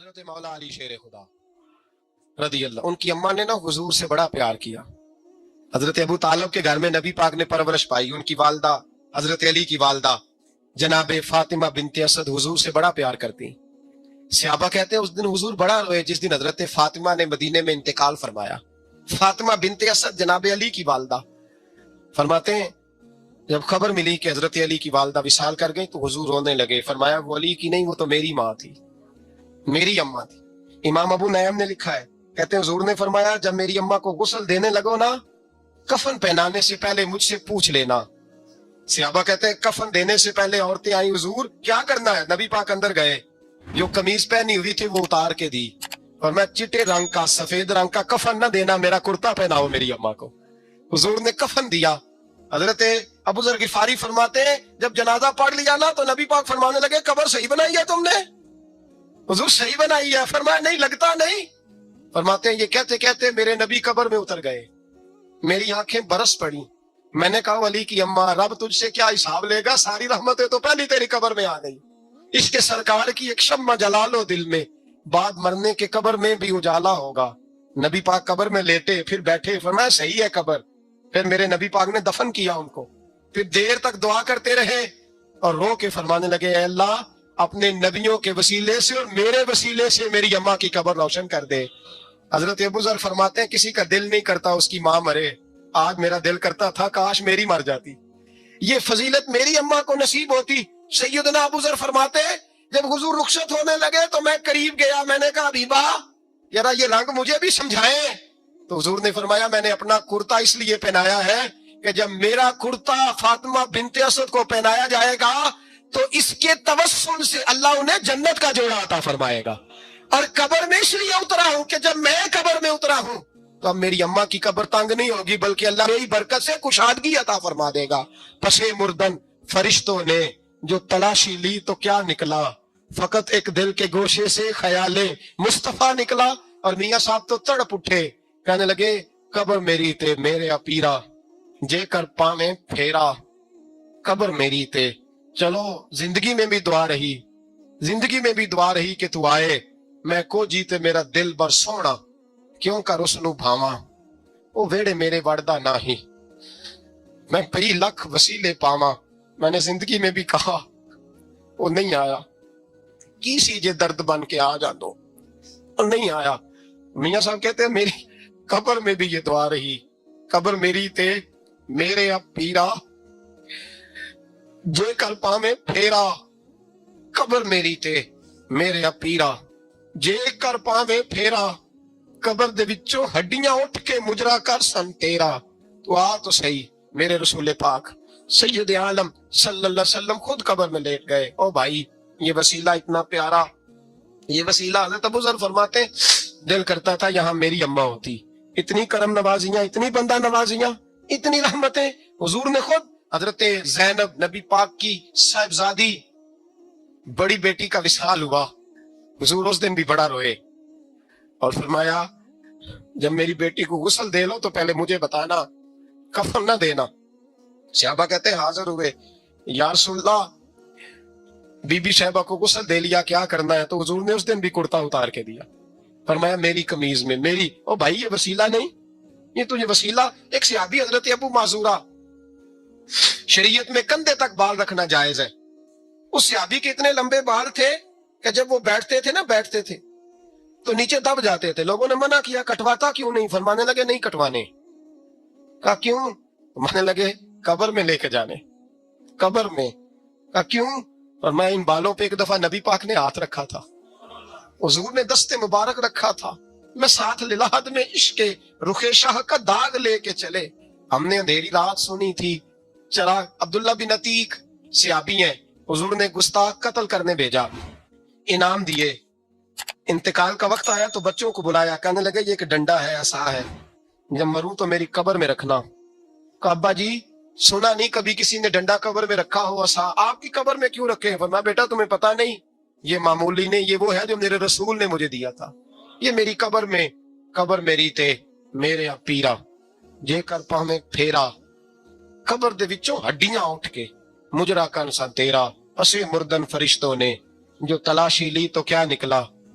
حضرت مولا علی شیر خدا رضی اللہ، ان کی اماں نے نا حضور سے بڑا پیار کیا. حضرت ابو طالب کے گھر میں نبی پاک نے پرورش پائی. ان کی والدہ حضرت علی کی والدہ جناب فاطمہ بنت اسد حضور سے بڑا پیار کرتی. صحابہ کہتے ہیں اس دن حضور بڑا روئے جس دن حضرت فاطمہ نے مدینے میں انتقال فرمایا. فاطمہ بنت اسد جناب علی کی والدہ فرماتے ہیں جب خبر ملی کہ حضرت علی کی والدہ وصال کر گئی تو حضور رونے لگے. فرمایا وہ علی کی نہیں، وہ تو میری ماں تھی، میری اماں تھی. امام ابو نعیم نے لکھا ہے، کہتے ہیں حضور نے فرمایا جب میری اماں کو غسل دینے لگو نا، کفن پہنانے سے پہلے مجھ سے پوچھ لینا. صحابہ کہتے ہیں کفن دینے سے پہلے عورتیں آئیں، حضور کیا کرنا ہے؟ نبی پاک اندر گئے، جو قمیض پہنی ہوئی تھی وہ اتار کے دی، اور میں چٹے رنگ کا سفید رنگ کا کفن نہ دینا، میرا کرتا پہناؤ میری اماں کو. حضور نے کفن دیا. حضرت ابو ذر غفاری فرماتے ہیں جب جنازہ پڑھ لیا نا تو نبی پاک فرمانے لگے قبر صحیح بنائی ہے تم نے؟ حضور صحیح بنائی ہے. فرمایا نہیں لگتا نہیں. فرماتے ہیں یہ کہتے کہتے میرے نبی قبر میں اتر گئے، میری آنکھیں برس پڑی. میں نے کہا علی کی اماں رب تجھ سے کیا حساب لے گا، ساری رحمتیں تو پہلی تیری قبر میں آ گئی. اس کے سرکار کی ایک شمع جلا لو دل میں، بعد مرنے کے قبر میں بھی اجالا ہوگا. نبی پاک قبر میں لیٹے پھر بیٹھے. فرمایا صحیح ہے قبر. پھر میرے نبی پاک نے دفن کیا ان کو. پھر دیر تک دعا کرتے رہے اور رو کے فرمانے لگے اے اللہ اپنے نبیوں کے وسیلے سے اور میرے وسیلے سے میری اماں کی قبر روشن کر دے. حضرت ابو ذر فرماتے ہیں کسی کا دل نہیں کرتا اس کی ماں مرے، آج میرا دل کرتا تھا کاش میری مر جاتی، یہ فضیلت میری اماں کو نصیب ہوتی. سیدنا ابو ذر فرماتے ہیں جب حضور رخصت ہونے لگے تو میں قریب گیا، میں نے کہا حبیبہ ذرا یہ رنگ مجھے بھی سمجھائیں. تو حضور نے فرمایا میں نے اپنا کرتا اس لیے پہنایا ہے کہ جب میرا کرتا فاطمہ بنت اسد کو پہنایا جائے گا تو اس کے توسل سے اللہ انہیں جنت کا جوڑا عطا فرمائے گا. اور قبر میں اس لیے اترا ہوں کہ جب میں قبر میں اترا ہوں تو اب میری اماں کی قبر تنگ نہیں ہوگی بلکہ اللہ میری برکت سے کشادگی عطا فرما دے گا. پسے مردن فرشتوں نے جو تلاشی لی تو کیا نکلا، فقط ایک دل کے گوشے سے خیال مصطفیٰ نکلا. اور میاں صاحب تو تڑپ اٹھے، کہنے لگے قبر میری تے میرے اپیرا جے کر پاویں پھیرا، قبر میری تے. چلو زندگی میں بھی دعا رہی، زندگی میں بھی دعا رہی کہ تو آئے، میں کو جیتے میرا دل بر سونا کیوں کر اس نو بھاواں، او ویڑے میرے وڑدا نہ ہی میں پئی لکھ وسیلے پاواں. میں نے زندگی میں بھی کہا وہ نہیں آیا، کی سی جے درد بن کے آ جا دو، وہ نہیں آیا. میاں صاحب کہتے ہیں میری قبر میں بھی یہ دعا رہی، قبر میری تے میرے اب پیرا جے کر پاویں پھیرا، قبر میری تے میرے اب پیرا جے کر پاویں پھیرا، قبر دے وچوں ہڈیاں اٹھ کے مجرا کر سن تیرا. تو آ تو صحیح میرے رسول پاک سید عالم صلی اللہ علیہ وسلم خود قبر میں لیٹ گئے. او بھائی یہ وسیلہ اتنا پیارا، یہ وسیلہ. حضرت ابو ذر فرماتے دل کرتا تھا یہاں میری اماں ہوتی. اتنی کرم نوازیاں، اتنی بندہ نوازیاں، اتنی رحمتیں. حضور نے خود حضرت زینب نبی پاک کی صاحبزادی بڑی بیٹی کا وصال ہوا، حضور اس دن بھی بڑا روئے اور فرمایا جب میری بیٹی کو غسل دے لو تو پہلے مجھے بتانا، کفن نہ دینا. صحابہ کہتے ہیں حاضر ہوئے، یا رسول اللہ بی بی شہبہ کو غسل دے لیا کیا کرنا ہے؟ تو حضور نے اس دن بھی کرتا اتار کے دیا. فرمایا میری قمیض میں میری. او بھائی یہ وسیلہ نہیں، یہ تجھے وسیلہ. ایک صحابی حضرت ابو معذورہ، شریعت میں کندھے تک بال رکھنا جائز ہے. اس صحابی کے اتنے لمبے بال تھے کہ جب وہ بیٹھتے تھے تو نیچے دب جاتے تھے. لوگوں نے منع کیا کٹواتا کیوں نہیں؟ فرمانے لگے نہیں کٹوانے. کہا کیوں؟ فرمانے لگے قبر میں لے کے جانے، قبر میں. کہا کیوں؟ فرمایا ان بالوں پہ ایک دفعہ نبی پاک نے ہاتھ رکھا تھا، حضور نے دست مبارک رکھا تھا، میں ساتھ للہد میں عشق رخ شاہ کا داغ لے کے چلے. ہم نے اندھیری رات سنی تھی چراغ. عبداللہ بن عتیق صحابی ہیں، حضور نے گستاخ قتل کرنے بھیجا، انعام دیے. انتقال کا وقت آیا تو بچوں کو بلایا، کہنے لگے یہ ایک ڈنڈا ہے، عصا ہے، جب مروں تو میری قبر میں رکھنا. کہا ابا جی سنا نہیں کبھی کسی نے ڈنڈا قبر میں رکھا ہو، عصا آپ کی قبر میں کیوں رکھے؟ فرمایا بیٹا تمہیں پتا نہیں، یہ معمولی نہیں، یہ وہ ہے جو میرے رسول نے مجھے دیا تھا. یہ میری قبر میں، قبر میری تے میرے پیرا جے کر پاویں پھیرا، قبر دے وچوں ہڈیاں اٹھ کے مجرا کن سا تیرا. پسے مردن فرشتوں نے جو تلاشی لی تو کیا نکلا،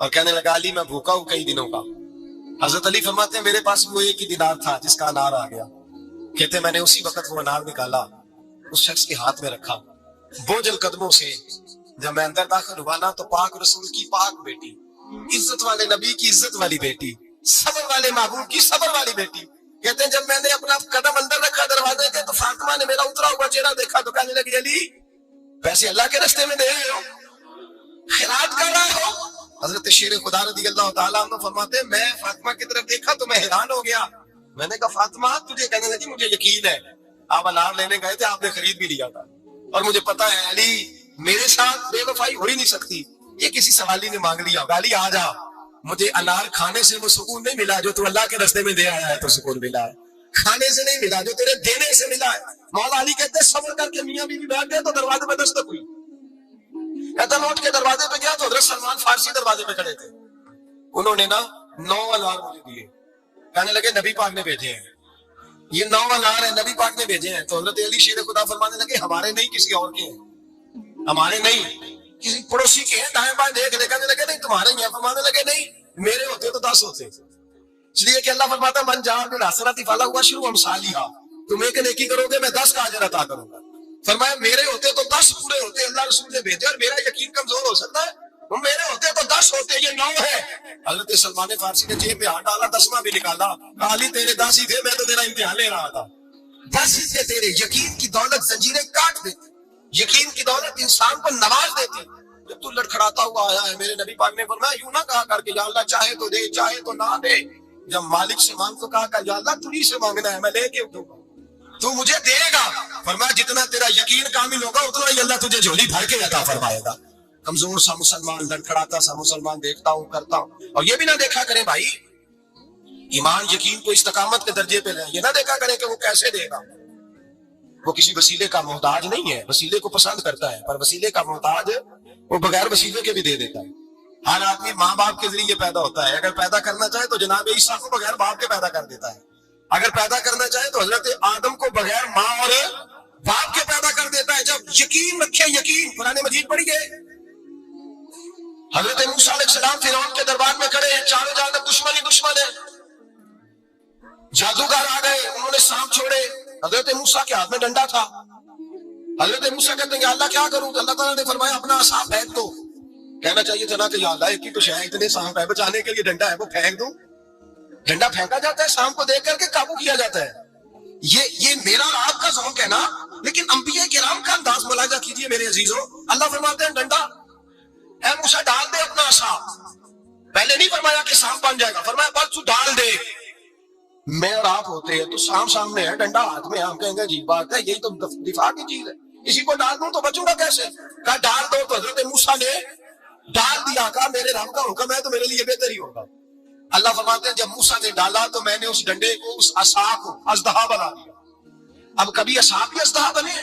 اور کہنے لگا علی میں بھوکا ہوں کئی دنوں کا. حضرت علی فرماتے ہیں میرے پاس وہ ایک ہی دینار تھا جس کا انار آ گیا. کہتے میں نے اسی وقت وہ انار نکالا, اس شخص کے ہاتھ میں رکھا, بوجھل قدموں سے جب میں اندر داخل ہوا نا تو پاک رسول کی پاک بیٹی, عزت والے نبی کی عزت والی بیٹی, صبر والے محبوب کی صبر والی بیٹی. کہتے ہیں جب میں نے اپنا قدم اندر رکھا دروازے کے تو فاطمہ نے میرا اترا ہوا چہرہ دیکھا تو کہنے لگی علی پیسے اللہ کے راستے میں دے رہے ہو, خیرات کر رہے ہو. حضرت شیر خدا رضی اللہ تعالیٰ عنہ فرماتے ہیں میں فاطمہ کی طرف دیکھا تو میں حیران ہو گیا. میں نے کہا فاطمہ تجھے, کہنے لگی مجھے یقین ہے آپ انار لینے گئے تھے, آپ نے خرید بھی لیا تھا, اور مجھے پتا ہے علی میرے ساتھ بے وفائی ہو ہی نہیں سکتی, یہ کسی سوالی نے مانگ لیا ہوگا. علی آ جا, مجھے انار کھانے سے وہ سکون نہیں ملا جو تو اللہ کے راستے میں دے آیا ہے تو سکون ملا ہے, کھانے سے نہیں ملا جو تیرے دینے سے ملا ہے. مولا علی کہتے ہیں صبر کر کے میاں بیوی بیٹھ گئے تو دروازے پہ دستک ہوئی. کہتا لوٹ کے دروازے پہ گیا تو حضرت سلمان فارسی دروازے پہ کھڑے تھے. انہوں نے نا 9 انار مجھے دیے, کہنے لگے نبی پاک نے بھیجے ہیں, یہ 9 انار ہیں نبی پاک نے بھیجے ہیں. تو حضرت علی شیر خدا فرمانے لگے ہمارے نہیں کسی اور کے ہیں, ہمارے نہیں کسی پڑوسی کے ہیں. دائیں بائیں دیکھ لے, کہنے لگے نہیں تمہارے ہی ہیں. فرمانے لگے نہیں میرے ہوتے تو 10 ہوتے, اس لیے کہ اللہ فرماتا من جہاں بالحسنۃ فلہ اشر امثالھا, تم ایک نیکی کرو گے میں 10 کا اجر عطا کروں گا. فرمایا میرے ہوتے تو 10 پورے ہوتے, اللہ رسول نے بھیجے, اور میرا یقین کمزور ہو سکتا ہے, میرے ہوتے تو 10 ہوتے, یہ 9 ہے. حضرت سلمان فارسی نے جیب میں ہاتھ ڈالا, 10واں بھی نکالا, علی تیرے 10 ہی تھے, میں تو تیرا امتحان لے رہا تھا. 10 ہی تھے تیرے. یقین کی دولت زنجیریں کاٹ دیتی, یقین کی دولت انسان کو نواز دیتی. جب تو لڑکھڑاتا ہوا آیا ہے, میرے نبی پاک نے فرمایا یوں نہ کہا کر کے یا اللہ چاہے تو دے چاہے تو نہ دے. جب مالک سے مانگ تو کہا کہ یا اللہ تجھی سے مانگنا ہے, میں لے کے اٹھوں گا, تو مجھے دے گا. فرمایا جتنا تیرا یقین کامل ہوگا اتنا ہی اللہ تجھے جھولی بھر کے عطا فرمائے گا. کمزور سا مسلمان, لڑکھڑاتا سا مسلمان دیکھتا ہوں کرتا ہوں. اور یہ بھی نہ دیکھا کریں بھائی ایمان یقین کو استقامت کے درجے پہ لیں, یہ نہ دیکھا کریں کہ وہ کیسے دے گا. وہ کسی وسیلے کا محتاج نہیں ہے, وسیلے کو پسند کرتا ہے, پر وسیلے کا محتاج وہ بغیر وسیلے کے بھی دے دیتا ہے. ہر آدمی ماں باپ کے ذریعے پیدا ہوتا ہے, اگر پیدا کرنا چاہے تو جناب عیسیٰ کو بغیر باپ کے پیدا کر دیتا ہے. اگر پیدا کرنا چاہے تو حضرت آدم کو بغیر ماں اور باپ کے پیدا کر دیتا ہے. جب یقین رکھے, یقین قرآن مجید پڑھیے, حضرت موسیٰ علیہ السلام فرعون کے دربار میں کھڑے ہیں, چاروں جانب دشمن ہی دشمن ہے. جادوگر آ گئے, انہوں نے سانپ چھوڑے, حضرت موسیٰ کے ہاتھ میں ڈنڈا تھا. حضرت موسیٰ کہتے ہیں کہ اللہ کیا کروں, تو اللہ تعالیٰ نے فرمایا اپنا عصا پھینک دو. کہنا چاہیے تھا نا کہ یا اللہ ایک ہی تو شے ہے, اتنے سانپ ہے, بچانے کے لیے ڈنڈا ہے وہ پھینک دوں. ڈنڈا پھینکا جاتا ہے, سانپ کو دیکھ کر کے قابو کیا جاتا ہے. یہ میرا اور آپ کا ذوق ہے نا, لیکن انبیاء کرام کا انداز ملاحظہ کیجئے میرے عزیزوں. اللہ فرماتے ہیں ڈنڈا, اے موسیٰ ڈال دے اپنا عصا. پہلے نہیں فرمایا کہ سانپ بن جائے گا, فرمایا بس تو ڈال دے. میں اور آپ ہوتے ہیں تو سانپ سامنے ہے, ڈنڈا ہاتھ میں, ہم کہیں گے عجیب بات ہے, یہی تو دفاع کی چیز ہے, اسی کو ڈال دوں تو بچوں گا کیسے. کہا ڈال دو, تو حضرت موسیٰ نے ڈال دیا. کہا میرے رب کا حکم ہے تو میرے لیے بہتر ہی ہوگا. اللہ فرماتے ہیں جب موسیٰ نے ڈالا تو میں نے اس ڈنڈے کو, اس عصا کو اژدہا بنا دیا. اب کبھی عصا بھی اژدہا بنے,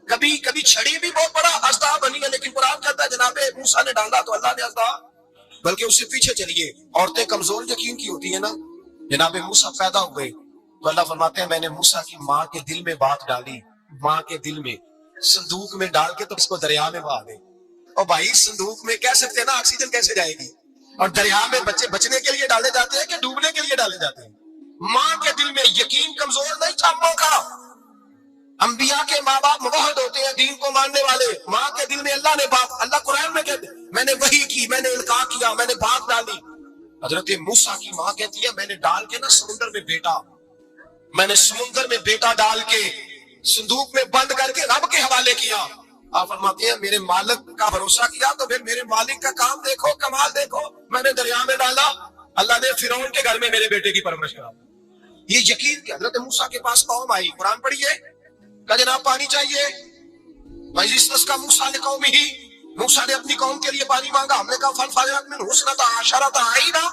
کبھی چھڑی بھی بہت بڑا اژدہا بنی ہے, لیکن قرآن کہتا ہے جناب موسیٰ نے ڈالا تو اللہ نے اژدہا. بلکہ اس سے پیچھے چلیے, عورتیں کمزور یقین کی ہوتی ہیں نا. جناب موسیٰ پیدا ہوئے تو اللہ فرماتے ہیں میں نے موسیٰ کی ماں کے دل میں بات ڈالی, ماں کے دل میں صندوق میں ڈال کے تو اس کو دریا میں بہا دے. اور بھائی صندوق میں کہہ سکتے ہیں نا آکسیجن کیسے جائے گی, اور دریا میں بچے بچنے کے لیے ڈالے جاتے ہیں کہ ڈوبنے کے لیے ڈالے جاتے ہیں. ماں کے دل میں یقین کمزور نہیں تھا ماں کا. انبیاء کے ماں باپ موحد ہوتے ہیں, دین کو ماننے والے. ماں کے دل میں اللہ نے بات, اللہ قرآن میں کہتے میں نے وحی کی, میں نے القاء کیا, میں نے بات ڈالی. حضرت موسیٰ کی ماں کہتی ہے میں نے ڈال کے نا سمندر میں بیٹا, میں نے سمندر میں بیٹا ڈال کے صندوق میں بند کر کے رب کے حوالے کیا. آپ فرماتے ہیں میرے مالک کا بھروسہ کیا تو پھر میرے مالک کا کام دیکھو, کمال دیکھو. میں نے دریا میں ڈالا, اللہ نے فرعون کے گھر میں میرے بیٹے کی پرورش کرا. یہ یقین کہ حضرت موسیٰ کے پاس قوم آئی, قرآن پڑھیے, کہ جناب پانی چاہیے. کا موسیٰ قوم ہی, موسیٰ نے اپنی قوم کے لیے پانی مانگا. ہم نے کہا فل فاجرت من حسنۃ عشرۃ عینا,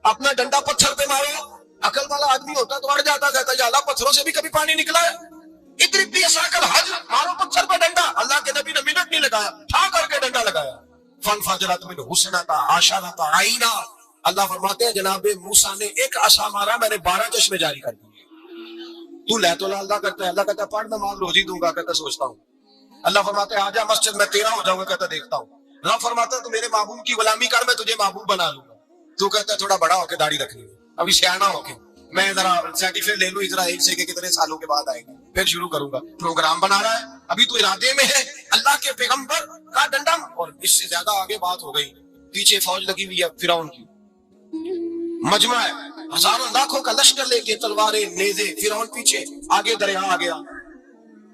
اپنا ڈنڈا پتھر پہ مارو. عقل والا آدمی ہوتا تو اڑ جاتا, کہتا یا اللہ پتھروں سے بھی کبھی پانی نکلا ہے. ادرب بعصاک الحجر, مارو پتھر پہ ڈنڈا. اللہ کے نبی نے منٹ نہیں لگایا, ٹھا کر کے ڈنڈا لگایا. فل فاجرت من حسنۃ عشرۃ عینا. اللہ فرماتے ہیں جناب موسیٰ نے ایک عصا مارا, میں نے 12 چشمے جاری کر دیے. تو لے تو اللہ کرتا ہے, اللہ کہتا ہے پڑھ نماز روزی دوں گا, کہتا سوچتا ہوں. اللہ فرماتے ہیں آجا مسجد میں تیرا ہو جاؤں گا, کہتا دیکھتا ہوں. اللہ فرماتا ہے تو میرے محبوب کی غلامی کر، میں تجھے محبوب بنا لوں گا۔ تو کہتا ہے تھوڑا بڑا ہو کے داڑھی رکھنی ہے، ابھی سیاح ہو کے میں ذرا سرٹیفکیٹ لے لوں اسرائیل سے کہ کتنے سالوں کے بعد آئے گا، پھر شروع کروں گا۔ پروگرام بنا رہا ہے، ابھی تو ارادے میں ہے اللہ کے پیغمبر کا ڈنڈا، اور اس سے زیادہ آگے بات ہو گئی۔ پیچھے فوج لگی ہوئی ہے فرعون کی، مجمع ہے، ہزاروں لاکھوں کا لشکر لے کے، تلواریں نیزے، فرعون پیچھے، آگے دریا آ گیا۔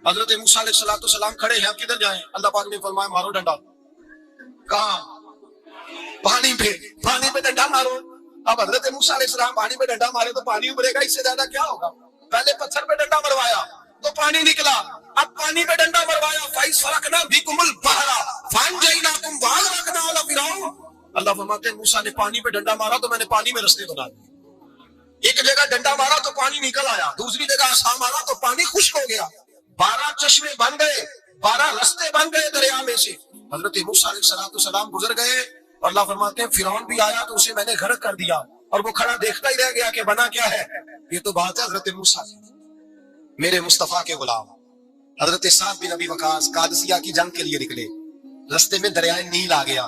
حضرت موسیٰ علیہ السلام کھڑے ہیں، اب کدھر جائیں؟ اللہ پاک نے فرمایا مارو ڈنڈا۔ کہاں؟ پانی پہ ڈنڈا مارو۔ اب حضرت موسیٰ علیہ السلام پانی پہ ڈنڈا مارے تو پانی ابھرے گا، اس سے زیادہ کیا ہوگا؟ پہلے پتھر پہ ڈنڈا مروایا تو پانی نکلا، اب پانی پہ ڈنڈا مروایا، فَإِذْ فَرَقْنَا بِكُمُ الْبَحْرَ فَأَنْجَيْنَاكُمْ وَأَغْرَقْنَا آلَ فِرْعَوْنَ۔ اللہ فرماتے ہیں موسیٰ نے پانی پہ ڈنڈا مارا تو میں نے پانی میں رستے بنا دیے۔ ایک جگہ ڈنڈا مارا تو پانی نکل آیا، دوسری جگہ عصا مارا تو پانی خشک ہو گیا، 12 چشمے بن گئے، 12 رستے بن گئے دریا میں سے۔ حضرت موسیٰ علیہ السلام گزر گئے، اور اللہ فرماتے ہیں فرعون بھی آیا تو اسے میں نے غرق کر دیا، اور وہ کھڑا دیکھتا ہی رہ گیا کہ بنا کیا ہے۔ یہ تو بات ہے حضرت موسیٰ کی، میرے مصطفیٰ کے غلام۔ حضرت سعد بن ابی وقاص قادسیہ کی جنگ کے لیے نکلے، رستے میں دریائے نیل آ گیا۔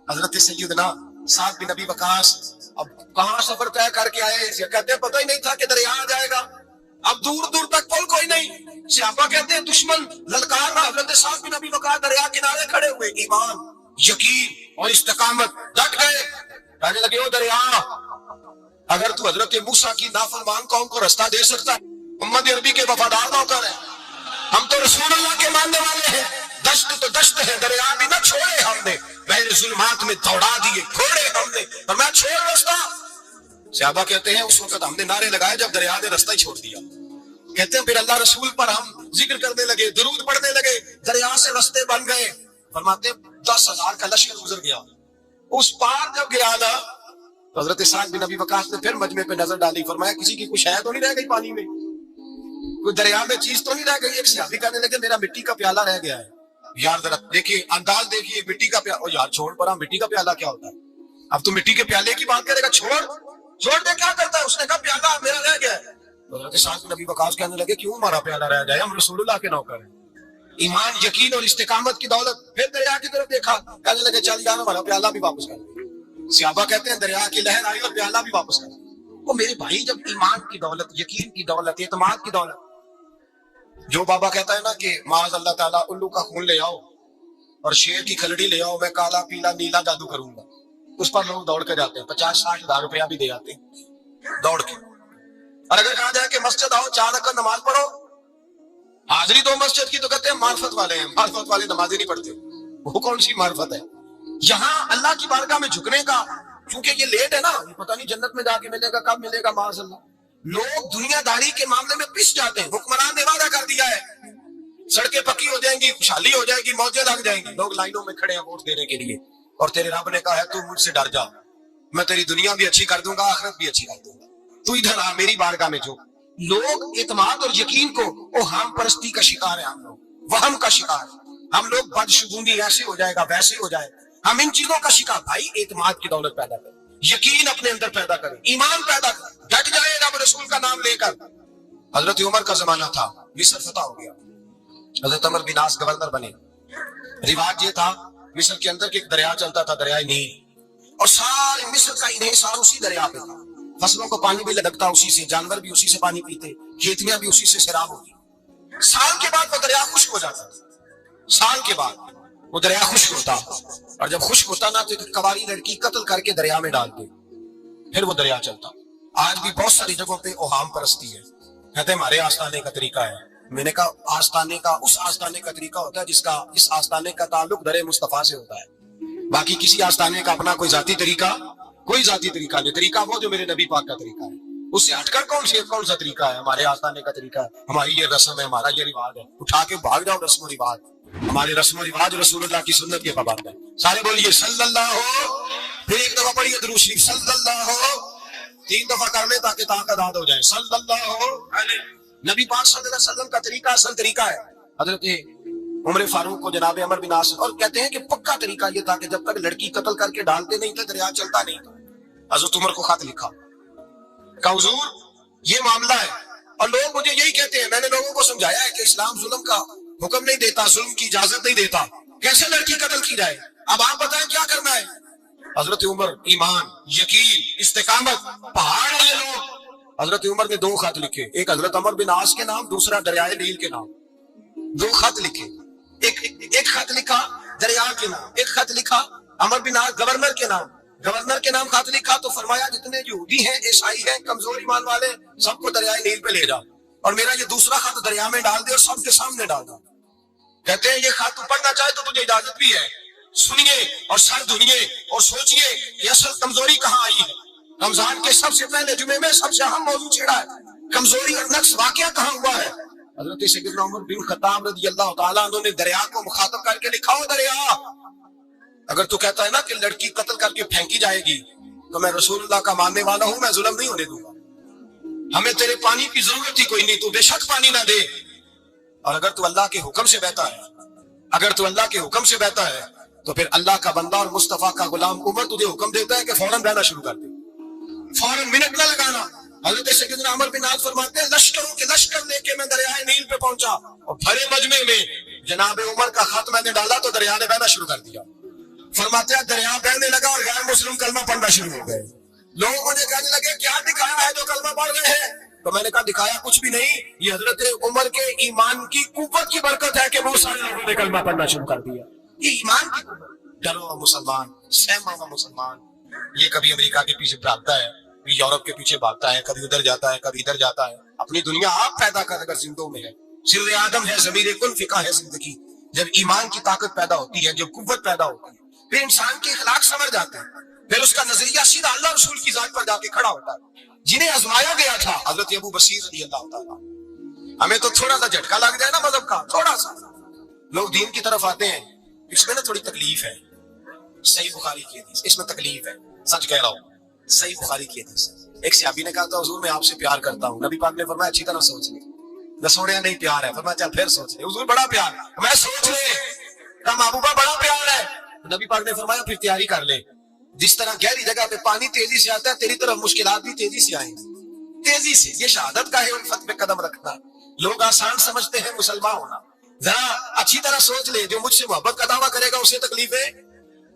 حضرت سیدنا سعد بن ابی وقاص اب کہاں سفر طے کر کے آئے، کہتے ہیں پتہ ہی نہیں تھا کہ دریا آ جائے گا، اب دور دور تک پل کوئی نہیں۔ صحابہ کہتے ہیں دشمن للکار رہا، حضرت سعد بن ابی وقاص دریا کنارے کھڑے ہوئے، ایمان، یقین اور استقامت، ڈٹ گئے، کہنے لگے او دریا، اگر تو حضرت موسیٰ کی نافرمان قوم کو رستہ دے سکتا ہے، محمد عربی کے وفادار نوکر ہیں، ہم تو رسول اللہ کے ماننے والے ہیں، دشت تو دشت ہے، دریا بھی نہ چھوڑے ہم نے، بحر ظلمات میں دوڑا دیے کھوڑے ہم نے، اور میں چھوڑ رستہ۔ صحابہ کہتے ہیں اس وقت ہم نے نعرے لگائے جب دریا نے رستہ ہی چھوڑ دیا۔ کہتے ہیں پھر اللہ رسول پر ہم ذکر کرنے لگے، درود پڑھنے لگے، دریا سے رستے بن گئے۔ فرماتے ہیں 10,000 کا لشکر گزر گیا، اس پار جب گیا نا تو حضرت سعد بن ابی وقاص نے پھر مجمع پہ نظر ڈالی، فرمایا کسی کی کوئی شے تو نہیں رہ گئی پانی میں، کوئی دریا میں چیز تو نہیں رہ گئی۔ ایک صحابی کہنے لگے میرا مٹی کا پیالہ رہ گیا ہے۔ یار ذرا دیکھیے انداز دیکھیے، مٹی کا پیالہ، یار چھوڑ پڑا، مٹی کا پیالہ کیا ہوتا ہے؟ اب تو مٹی کے پیالے کی بات کرے گا، چھوڑ دے، کیا کرتا ہے؟ اس نے کہا پیالہ میرا رہ گیا ہے۔ حضرت سعد بن ابی وقاص کہنے لگے کیوں ہمارا پیالہ رہ جائے، ہم رسول اللہ کے نوکر ہیں۔ ایمان، یقین اور استقامت کی دولت، پھر دریا کی طرف دیکھا، کہنے لگے چل جانا، ہمارا پیالہ بھی واپس کر دے۔ صحابہ کہتے ہیں دریا کی لہر آئی اور پیالہ بھی واپس کر دیا۔ وہ میرے بھائی جب ایمان کی دولت، یقین کی دولت، اعتماد کی دولت، جو بابا کہتا ہے نا کہ معاذ اللہ تعالیٰ الو کا خون لے آؤ اور شیر کی کھلڑی لے آؤ، میں کالا پیلا نیلا جادو کروں گا، اس پر لوگ دوڑ کے جاتے ہیں، 50-60 ہزار روپیہ بھی دے آتے ہیں دوڑ کے۔ اور اگر کہا جائے کہ مسجد آؤ 4 رکعت نماز پڑھو، حاضری تو مسجد کی، تو کہتے ہیں معرفت والے ہیں، معرفت والے نمازیں نہیں پڑھتے۔ وہ کون سی معرفت ہے؟ یہاں اللہ کی بارگاہ میں جھکنے کا، چونکہ یہ لیٹ ہے نا، یہ پتہ نہیں جنت میں جا کے ملے گا، کب ملے گا، معاذ اللہ۔ لوگ دنیا داری کے معاملے میں پس جاتے ہیں، حکمران نے وعدہ کر دیا ہے سڑکیں پکی ہو جائیں گی، خوشحالی ہو جائے گی، موجیں لگ جائیں گی، لوگ لائنوں میں کھڑے ہیں ووٹ دینے کے لیے، اور تیرے رب نے کہا ہے تو مجھ سے ڈر جا، میں تیری دنیا بھی اچھی کر دوں گا، آخرت بھی اچھی کر دوں گا، تو ادھر آ میری بارگاہ میں جو۔ لوگ اعتماد اور یقین کو اوہام پرستی کا شکار ہے، ہم لوگ وہم کا شکار، ہم لوگ بدشگونی ایسے ہو جائے گا ویسے ہو جائے، ہم ان چیزوں کا شکار۔ بھائی اعتماد کی دولت پیدا کریں، یقین اپنے اندر پیدا کریں، ایمان پیدا کریں، ڈٹ جائے رب رسول کا نام لے کر۔ حضرت عمر کا زمانہ تھا، مصر فتح ہو گیا، حضرت عمر بن عاص گورنر بنے۔ رواج یہ تھا مصر کے اندر کہ ایک دریا چلتا تھا، دریائے نیل، اور سارے مصر کا انحصار اسی دریا پہ تھا، فصلوں کو پانی بھی لگتا اسی سے، جانور بھی اسی سے پانی پیتے، کھیتیاں بھی اسی سے سیراب ہوتی۔ سال کے بعد وہ دریا خشک ہو جاتا، سال کے بعد وہ دریا خشک ہوتا، اور جب خشک ہوتا نا تو ایک کواری لڑکی قتل کر کے دریا میں ڈالتے، پھر وہ دریا چلتا۔ آج بھی بہت ساری جگہوں پہ اوہام پرستی ہے، کہتے ہیں ہمارے آستانے کا طریقہ ہے۔ میں نے کہا آستانے کا، اس آستانے کا طریقہ ہوتا ہے جس کا، اس آستانے کا تعلق در مصطفیٰ سے ہوتا ہے، باقی کسی آستانے کا اپنا کوئی ذاتی طریقہ، کوئی ذاتی طریقہ نہیں۔ طریقہ وہ جو میرے نبی پاک کا طریقہ ہے، اس سے ہٹ کر کون سا طریقہ ہے؟ ہمارے آستانے کا طریقہ ہے، ہماری یہ رسم ہے، ہمارا یہ رواج ہے، اٹھا کے بھاگ جاؤ رسم و رواج، ہمارے رسم و رواج رسول اللہ کی سنت کے پابند ہے۔ سارے بولیے صلی اللہ ہو، پھر ایک دفعہ پڑھیے درود شریف صلی اللہ ہو، 3 دفعہ کر لیں تاکہ طاقت آد ہو جائے، صلی اللہ ہو۔ نبی پاک صلی اللہ علیہ وسلم کا طریقہ اصل طریقہ ہے۔ حضرت عمر فاروق کو جناب عمر بن عاص، اور کہتے ہیں کہ پکا طریقہ یہ تھا کہ جب تک لڑکی قتل کر کے ڈالتے نہیں تھے دریا چلتا نہیں تھا۔ حضرت عمر کو خط لکھا کہ حضور یہ معاملہ ہے، اور لوگ مجھے یہی کہتے ہیں، میں نے لوگوں کو سمجھایا ہے کہ اسلام ظلم کا حکم نہیں دیتا، ظلم کی اجازت نہیں دیتا، کیسے لڑکی قتل کی جائے؟ اب آپ بتائیں کیا کرنا ہے؟ حضرت عمر ایمان، یقین، استقامت، پہاڑ ہے یہ لوگ۔ حضرت عمر نے 2 خط لکھے، ایک حضرت عمر بن عاص کے نام، دوسرا دریائے نیل کے نام۔ 2 خط لکھے، ایک خط لکھا دریا کے نام، ایک خط لکھا عمر بن عاص گورنر کے نام۔ گورنر کے نام خط لکھا تو فرمایا جتنے یہودی ہیں، عیسائی ہیں، کمزور ایمان والے، سب کو دریائے نیل پہ لے جا، اور میرا یہ دوسرا خط دریا میں ڈال دے اور سب کے سامنے ڈال دو۔ کہتے ہیں یہ خط تو پڑھنا چاہے تو تجھے اجازت بھی ہے، سنیے اور سر دھنیے اور سوچئے کہ اصل کمزوری کہاں آئی ہے۔ رمضان کے سب سے پہلے جمعے میں سب سے اہم موضوع چھیڑا ہے، کمزوری اور نقص واقعہ کہاں ہوا ہے۔ حضرت سیدنا عمر بن خطاب رضی اللہ تعالیٰ عنہ نے دریا کو مخاطب کر کے لکھا، ہو دریا، اگر تو کہتا ہے نا کہ لڑکی قتل کر کے پھینکی جائے گی تو میں رسول اللہ کا ماننے والا ہوں، میں ظلم نہیں ہونے دوں گا، ہمیں تیرے پانی کی ضرورت ہی کوئی نہیں، تو بے شک پانی نہ دے، اور اگر تو اللہ کے حکم سے بہتا ہے، اگر تو اللہ کے حکم سے بہتا ہے تو پھر اللہ کا بندہ اور مصطفیٰ کا غلام عمر تجھے حکم دیتا ہے کہ فوراً بہنا شروع کر دے، فوراً منٹ نہ لگانا۔ حضرت سیدنا عمر بن عاص فرماتے ہیں لشکروں کے لشکر لے کے میں دریائے نیل پہ پہنچا، اور بھرے مجمع میں جناب عمر کا خط میں نے ڈالا تو دریا نے بہنا شروع کر دیا۔ فرماتے ہیں دریا بہنے لگا اور غیر مسلم کلمہ پڑھنا شروع ہو گئے۔ لوگ مجھے کہنے لگے کیا دکھایا ہے جو کلمہ پڑھ رہے ہیں؟ تو میں نے کہا دکھایا کچھ بھی نہیں، یہ حضرت عمر کے ایمان کی قوت کی برکت ہے کہ بہت سارے لوگوں نے کلمہ پڑھنا شروع کر دیا۔ یہ ایمان کی قوت۔ ڈرو ہوا مسلمان، سہما ہوا مسلمان، یہ کبھی امریکہ کے پیچھے بھاگتا ہے، کبھی یورپ کے پیچھے بھاگتا ہے، کبھی ادھر جاتا ہے، کبھی ادھر جاتا ہے۔ اپنی دنیا آپ پیدا کر اگر زندوں میں ہے، سر آدم ہے، ضمیر کن فقہ ہے زندگی۔ جب ایمان کی طاقت پیدا ہوتی ہے، جب قوت پیدا ہوتی ہے، پھر انسان کے اخلاق سمجھ جاتے ہیں، پھر اس کا نظریہ سیدھا اللہ رسول کی ذات پر جا کے کھڑا ہوتا ہے۔ جنہیں آزمایا گیا تھا حضرت ابو بصیر رضی اللہ تعالیٰ، ہمیں تو تھوڑا سا جھٹکا لگ جائے نا مذہب کا، تھوڑا سا لوگ دین کی طرف آتے ہیں، اس میں نا تھوڑی تکلیف ہے۔ صحیح بخاری کی حدیث، اس میں تکلیف ہے، سچ کہہ رہا ہوں، صحیح بخاری کی حدیث۔ ایک صحابی نے کہا تھا حضور میں آپ سے پیار کرتا ہوں، نبی پاک نے فرمایا اچھی طرح سوچ لے۔ میں سوڑیا نہیں پیار ہے، فرمایا چل پھر سوچ لے۔ حضور بڑا پیار، میں سوچ لے، کہا محبوبہ بڑا پیار ہے، نبی پاک نے فرمایا پھر تیاری کر لے، جس طرح گہری جگہ پہ پانی تیزی سے آتا ہے تیری طرف مشکلات بھی تیزی سے آئیں گی، تیزی سے۔ یہ شہادت کا ہے الفت پہ قدم رکھنا۔ لوگ آسان سمجھتے ہیں مسلمان ہونا، ذرا اچھی طرح سوچ لے، جو مجھ سے محبت کا دعویٰ کرے گا اسے تکلیف ہے،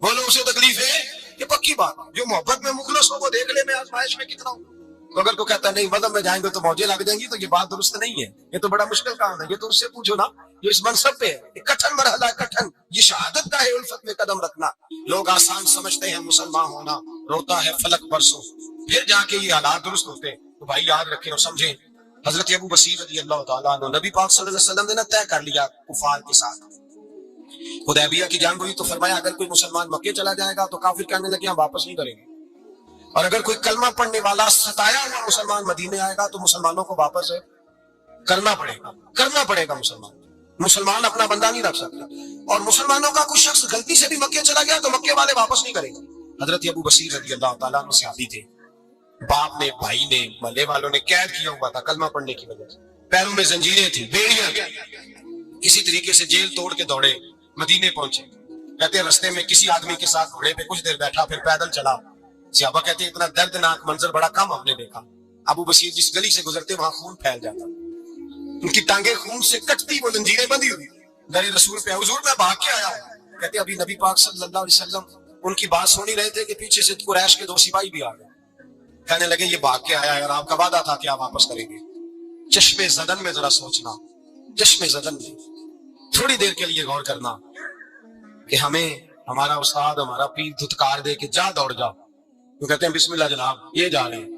بولو اسے تکلیف ہے، یہ پکی بات۔ جو محبت میں مخلص ہو وہ دیکھ لے میں آزمائش میں کتنا ہوں۔ تو اگر کوئی کہتا ہے نہیں مذہب میں جائیں گے تو موجیں لگ جائیں گی، تو یہ بات درست نہیں ہے، یہ تو بڑا مشکل کام ہے، یہ تو اس سے پوچھو نا جو اس منصب پہ ہے، کٹھن مرحلہ ہے، کٹھن۔ یہ شہادت کا ہے الفت میں قدم رکھنا۔ لوگ آسان سمجھتے ہیں مسلمان ہونا، روتا ہے فلک برسوں، پھر جا کے یہ حالات درست ہوتے ہیں۔ تو بھائی یاد رکھیں اور سمجھیں، حضرت ابو بصیر رضی اللہ تعالیٰ عنہ، نبی پاک صلی اللہ علیہ وسلم نے طے کر لیا کفار کے ساتھ، حدیبیہ کی جنگ ہوئی تو فرمایا اگر کوئی مسلمان مکے چلا جائے گا تو کافر کہنے لگے ہم واپس نہیں کریں گے، اور اگر کوئی کلمہ پڑھنے والا ستایا ہوا مسلمان مدینے آئے گا تو مسلمانوں کو واپس کرنا پڑے گا مسلمان اپنا بندہ نہیں رکھ سکتا، اور مسلمانوں کا کوئی شخص غلطی سے بھی مکے چلا گیا تو مکے والے واپس نہیں کریں گے۔ حضرت ابو بصیر رضی اللہ تعالیٰ عنہ صحابی تھے، باپ نے، بھائی نے، محلے والوں نے قید کیا ہوا تھا کلمہ پڑھنے کی وجہ سے، پیروں میں زنجیریں تھیں، بیڑیاں، کسی طریقے سے جیل توڑ کے دوڑے مدینے پہنچے۔ کہتے ہیں رستے میں کسی آدمی کے ساتھ گھوڑے پہ کچھ دیر بیٹھا، پھر پیدل چلا۔ صحابہ کہتے ہیں اتنا دردناک منظر بڑا کم ہم نے دیکھا۔ ابو بصیر جس گلی سے گزرتے وہاں خون پھیل جاتا، ان کی ٹانگیں خون سے کٹتی، وہ زنجیریں بندھی ہوئی، میرے رسول پہ حضور میں بھاگ کے آیا ہوں۔ کہتے ابھی نبی پاک صلی اللہ علیہ وسلم ان کی بات سن ہی رہے تھے کہ پیچھے سے قریش کے 2 سپاہی بھی آ گئے، کہنے لگے یہ بھاگ کے آیا ہے اور آپ کا وعدہ تھا کہ آپ واپس کریں گے۔ چشم زدن میں ذرا سوچنا، چشم زدن میں تھوڑی دیر کے لیے غور کرنا کہ ہمیں ہمارا استاد، ہمارا پیر دھتکار دے کہ جا دوڑ جا، وہ کہتے ہیں بسم اللہ جناب یہ جا رہے ہیں۔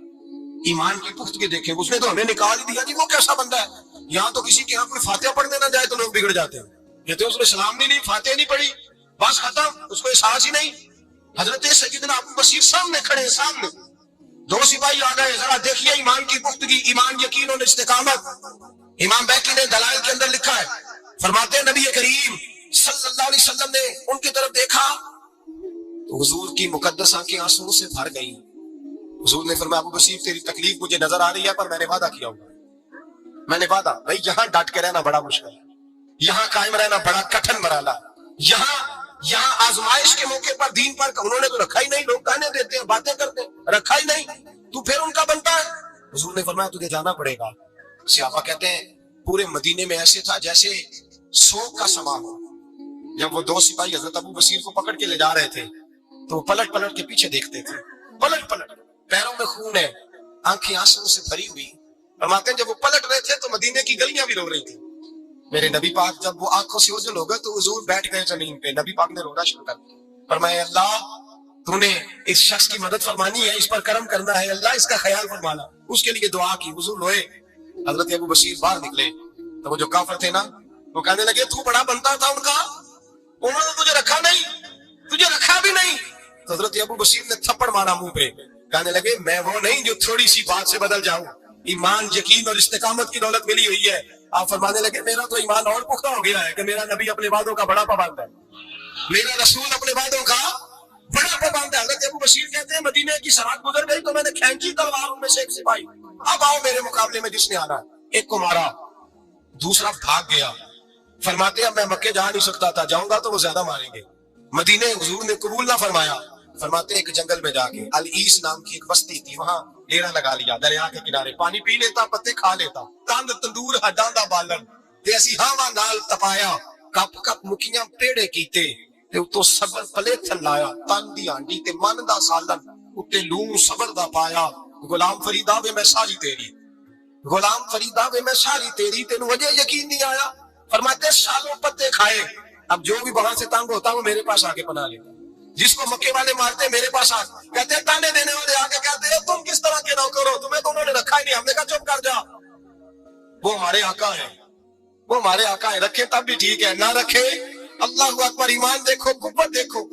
ایمان کی پختگی دیکھیں، اس نے تو ہمیں نکال ہی دیا جی، وہ کیسا بندہ ہے۔ یہاں تو کسی کے یہاں کوئی فاتحہ پڑھنے نہ جائے تو لوگ بگڑ جاتے ہیں، کہتے ہیں اس نے سلام نہیں لی، فاتحہ نہیں پڑھی، بس ختم، اس کو احساس ہی نہیں۔ حضرت سیدنا ابو بصیر سامنے کھڑے ہیں، سامنے 2 سپاہی آ گئے، ذرا دیکھیے ایمان کی پختگی، ایمان، یقین اور استقامت۔ امام بیہقی نے دلائل کے اندر لکھا ہے، فرماتے ہیں نبی کریم صلی اللہ علیہ وسلم نے ان کی طرف دیکھا تو حضور کی مقدس آنکھیں آنسوؤں سے بھر گئی۔ حضور نے فرمایا ابو بصیر تیری تکلیف مجھے نظر آ رہی ہے، پر میں نے وعدہ کیا ہوا، میں نے وعدہ، بھائی یہاں ڈٹ کے رہنا بڑا مشکل ہے، یہاں قائم رہنا بڑا کٹھن مرحلہ، یہاں آزمائش کے موقع پر دین پر انہوں نے تو رکھا ہی نہیں، لوگ کہنے دیتے ہیں، باتیں کرتے ہیں، رکھا ہی نہیں، تو پھر ان کا بنتا ہے۔ حضور نے فرمایا تجھے جانا پڑے گا۔ صحابہ کہتے ہیں پورے مدینے میں ایسے تھا جیسے سوگ کا سما ہو، جب وہ دو سپاہی حضرت ابو بصیر کو پکڑ کے لے جا رہے تھے تو وہ پلٹ پلٹ کے پیچھے دیکھتے تھے، پلٹ پلٹ، پیروں میں خون ہے، آنکھیں آنسو سے بھری ہوئی۔ فرماتے ہیں جب وہ پلٹ رہے تھے تو مدینے کی گلیاں بھی رو رہی تھی۔ میرے نبی پاک جب وہ آنکھوں سے اوجھل ہو گئے تو حضور بیٹھ گئے زمین پہ، نبی پاک نے رونا شروع کر دیا۔ فرمایا اللہ تو نے اس شخص کی مدد فرمانی ہے، اس پر کرم کرنا ہے، اللہ اس کا خیال فرمانا۔ اس کے لیے دعا کی، حضور روئے۔ حضرت ابو بصیر باہر نکلے تو وہ جو کافر تھے نا وہ کہنے لگے تو بڑا بنتا تھا ان کا، انہوں نے تجھے رکھا نہیں، تجھے رکھا بھی نہیں۔ تو حضرت ابو بصیر نے تھپڑ مارا منہ پہ، کہنے لگے میں وہ نہیں جو تھوڑی سی بات سے بدل جاؤں، ایمان یقین اور استقامت کی دولت ملی ہوئی ہے۔ آپ فرمانے لگے میرا تو ایمان اور پختہ ہو گیا ہے کہ میرا نبی اپنے وعدوں کا بڑا پابند ہے، میرا رسول اپنے وعدوں کا بڑا پابند ہے۔ حضرت ابو بصیر کہتے ہیں مدینے کی سرحد گزر گئی تو میں نے کھینچی تلوار ان میں سے ایک سپاہی، اب آؤ میرے مقابلے میں جس نے آنا۔ ایک کو مارا، دوسرا بھاگ گیا۔ فرماتے ہیں میں مکے جا نہیں سکتا تھا، جاؤں گا تو وہ زیادہ ماریں گے، مدینے حضور نے قبول نہ فرمایا۔ فرماتے ایک جنگل میں جا کے العیس نام کی ایک بستی تھی، وہاں ڈیرا لگا لیا، دریا کے کنارے، پانی پی لیتا، پتے کھا لیتا، تند تندور ہڈاں دا بالن تے اسی ہاواں نال تپایا، کپ کپ مکھیاں پیڑے کیتے تے اتوں صبر پلے تھل لایا، تن دی ہانڈی تے من دا سالن اتے لون صبر دا پایا۔ غلام فریدا وے میں ساری تیری، غلام فریدا وے میں ساری تیری، تینوں وجہ یقین نہیں آیا۔ فرماتے سالوں پتے کھائے، اب جو بھی وہاں سے تنگ ہوتا وہ میرے پاس آ کے پناہ لیتا، جس کو مکے والے مارتے میرے پاس آ کہتے ہیں، تانے دینے والے آ کے کہتے ہیں تم کس طرح کے نوکر ہو، تمہیں تو انہوں نے رکھا ہی نہیں۔ ہم نے کہا چپ کر جا، وہ ہمارے آقا ہیں، وہ ہمارے آقا ہیں، رکھے تب بھی ٹھیک ہے، نہ رکھے اللہ اکبر۔ ایمان دیکھو، قوت دیکھو،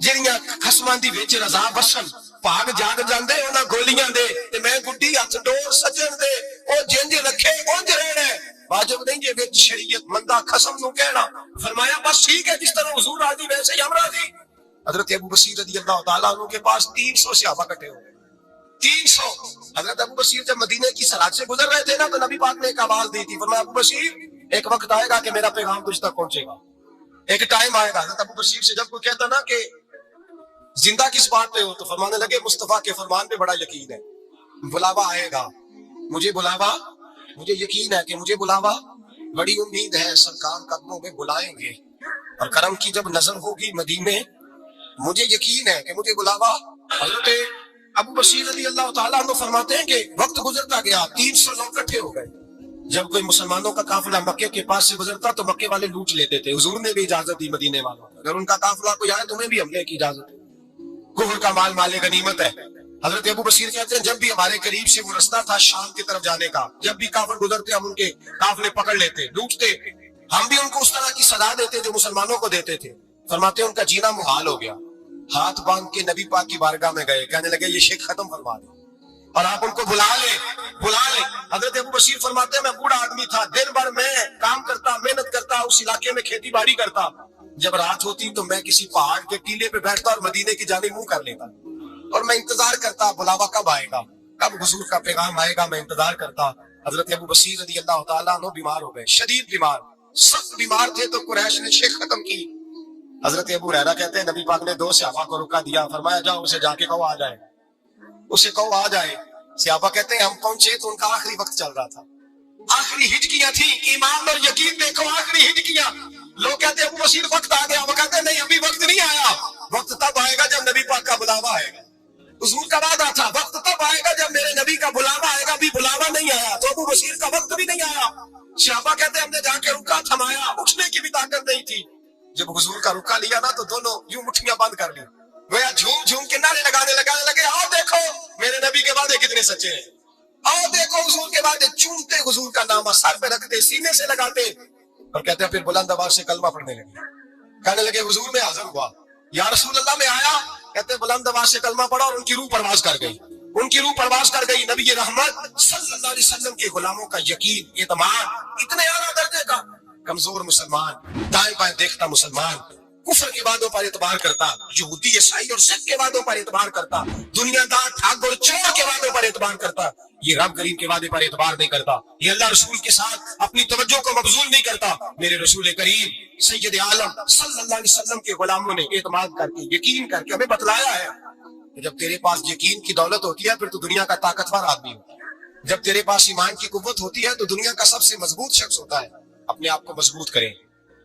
جڑیاں خصماں دی وچ رضا بسن، بھاگ جاگ جاندے انہاں گولیاں دے تے میں گڈی ہتھ ڈور سجن دے، او جنج رکھے اونج رہنا ہے، واجب نہیں جے وچ شریعت مندہ قسم نو کہنا۔ فرمایا بس ٹھیک ہے، جس طرح حضور راضی ویسے ہی ہم راضی۔ حضرت ابو بصیر رضی اللہ تعالیٰ عنہ کے پاس 300 صحابہ کٹے ہوئے، 300۔ حضرت ابو بصیر جب مدینے کی سرحد سے گزر رہے تھے نا تو نبی پاک نے ایک آواز دی تھی، فرمایا ابو بصیر ایک وقت آئے گا کہ میرا پیغام تجھ تک پہنچے گا، ایک ٹائم آئے گا۔ حضرت ابو بصیر سے جب کوئی کہتا نا کہ زندہ کس بات پہ ہو تو فرمانے لگے مصطفیٰ کے فرمان پہ بڑا یقین ہے، بلاوا آئے گا، مجھے بلاوا، مجھے یقین ہے کہ مجھے بلاوا، بڑی امید ہے سرکار قدموں میں بلائیں گے، اور کرم کی جب نظر ہوگی مدینے، مجھے یقین ہے کہ مجھے بلاوا۔ حضرت ابو بصیر رضی اللہ تعالیٰ عنہ فرماتے ہیں کہ وقت گزرتا گیا، 300 لوگ اکٹھے ہو گئے۔ جب کوئی مسلمانوں کا قافلہ مکے کے پاس سے گزرتا تو مکے والے لوٹ لیتے تھے، حضور نے بھی اجازت دی مدینے والوں کو، اگر ان کا قافلہ کوئی آئے تمہیں بھی حملے کی اجازت ہے، کفر کا مال مال غنیمت ہے۔ حضرت ابو بصیر کہتے ہیں جب بھی ہمارے قریب سے وہ رستہ تھا شام کی طرف جانے کا، جب بھی کافر گزرتے ہم ان کے قافلے پکڑ لیتے، لوٹتے، ہم بھی ان کو اس طرح کی سزا دیتے جو مسلمانوں کو دیتے تھے۔ فرماتے ہیں ان کا جینا محال ہو گیا، ہاتھ باندھ کے نبی پاک کی بارگاہ میں گئے، کہنے لگے یہ شرک ختم فرما دیں اور آپ ان کو بلا لیں، بلا لیں۔ حضرت ابو بصیر فرماتے ہیں میں بوڑھا آدمی تھا، دن بھر میں کام کرتا، محنت کرتا، اس علاقے میں کھیتی باڑی کرتا، جب رات ہوتی تو میں کسی پہاڑ کے ٹیلے پہ بیٹھتا اور مدینے کی جانب منہ کر لیتا اور میں انتظار کرتا بلاوا کب آئے گا، کب حضور کا پیغام آئے گا، میں انتظار کرتا۔ حضرت ابو بصیر رضی اللہ تعالیٰ عنہ بیمار ہو گئے، شدید بیمار، سخت بیمار تھے تو قریش نے شرک ختم کی۔ حضرت ابو ہریرہ کہتے ہیں نبی پاک نے 2 صحابہ کو رکا دیا، فرمایا جاؤ اسے جا کے کہو آ جائے، اسے کہو آ جائے۔ صحابہ کہتے ہیں ہم پہنچے تو ان کا آخری وقت چل رہا تھا، آخری ہجکیاں تھیں، ایمان اور یقین دیکھو، آخری ہجکیاں۔ لوگ کہتے ہیں ابو بصیر وقت آ گیا، وہ کہتے ہیں نہیں ابھی وقت نہیں آیا، وقت تب آئے گا جب نبی پاک کا بلاوا آئے گا۔ حضور کا وعدہ تھا وقت تب آئے گا جب میرے نبی کا بلاوا آئے گا، ابھی بلاوا نہیں آیا، تو ابو بصیر کا وقت بھی نہیں آیا۔ صحابہ کہتے ہیں ہم نے جا کے رکا، تھمایا، اٹھنے کی بھی طاقت نہیں تھی۔ جب حضور کا رکا لیا نا تو دونوں یوں مٹھیاں بند کر لی، گویا جھوم جھوم کے نعرے لگانے لگے، آؤ دیکھو میرے نبی کے وعدے کتنے سچے ہیں، آؤ دیکھو حضور کے وعدے، چومتے حضور کا نام سر پہ رکھتے، سینے سے لگاتے، اور کہتے ہیں پھر بلند آواز سے کلمہ پڑھنے لگے، کہنے لگے حضور میں حاضر ہوا، یا رسول اللہ میں آیا، کہتے ہیں بلند آواز سے کلمہ پڑھا اور ان کی روح پرواز کر گئی، ان کی روح پرواز کر گئی۔ نبی رحمت صلی اللہ علیہ وسلم کے غلاموں کا یقین، اعتماد اتنے اعلیٰ درجے کا، کمزور مسلمان، دائیں بائیں دیکھتا مسلمان، کفر کے وعدوں پر اعتبار کرتا، یہودی عیسائی اور سکھ کے وعدوں پر اعتبار کرتا، دنیا دار ٹھاگ اور چور کے وعدوں پر اعتبار کرتا، یہ رب کریم کے وعدے پر اعتبار نہیں کرتا، یہ اللہ رسول کے ساتھ اپنی توجہ کو مبذول نہیں کرتا۔ میرے رسول کریم سید عالم صلی اللہ علیہ وسلم کے غلاموں نے اعتماد کر کے، یقین کر کے ہمیں بتلایا ہے کہ جب تیرے پاس یقین کی دولت ہوتی ہے پھر تو دنیا کا طاقتور آدمی ہوتا ہے، جب تیرے پاس ایمان کی قوت ہوتی ہے تو دنیا کا سب سے مضبوط شخص ہوتا ہے۔ اپنے آپ کو مضبوط کریں،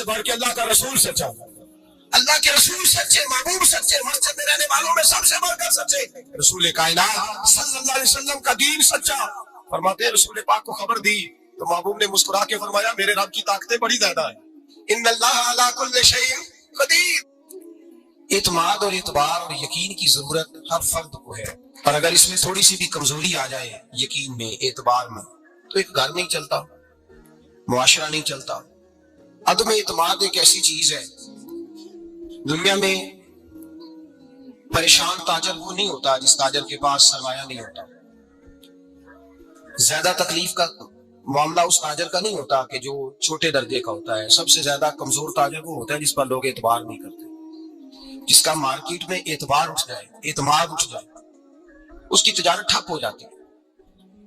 سے بڑھ کے اللہ کا رسول سچا، اللہ کے رسول سچے، محبوب سچے، مسجد میں رہنے والوں میں سب سے بڑھ کر سچے، رسول کائنات صلی اللہ علیہ وسلم کا دین سچا۔ فرماتے ہیں رسول پاک کو خبر دی تو محبوب نے مسکرا کے فرمایا میرے رب کی طاقتیں بڑی زیادہ ہیں، ان اللہ علی کل شیء قدیر۔ اعتماد اور اعتبار اور یقین کی ضرورت ہر فرد کو ہے، اور اگر اس میں تھوڑی سی بھی کمزوری آ جائے یقین میں، اعتبار میں، تو ایک گھر نہیں چلتا، معاشرہ نہیں چلتا۔ عدم اعتماد ایک ایسی چیز ہے، دنیا میں پریشان تاجر وہ نہیں ہوتا جس تاجر کے پاس سرمایہ نہیں ہوتا، زیادہ تکلیف کا معاملہ اس تاجر کا نہیں ہوتا کہ جو چھوٹے درجے کا ہوتا ہے، سب سے زیادہ کمزور تاجر وہ ہوتا ہے جس پر لوگ اعتبار نہیں کرتے، جس کا مارکیٹ میں اعتبار اٹھ جائے، اعتماد اٹھ جائے، اس کی تجارت ٹھپ ہو جاتی ہے۔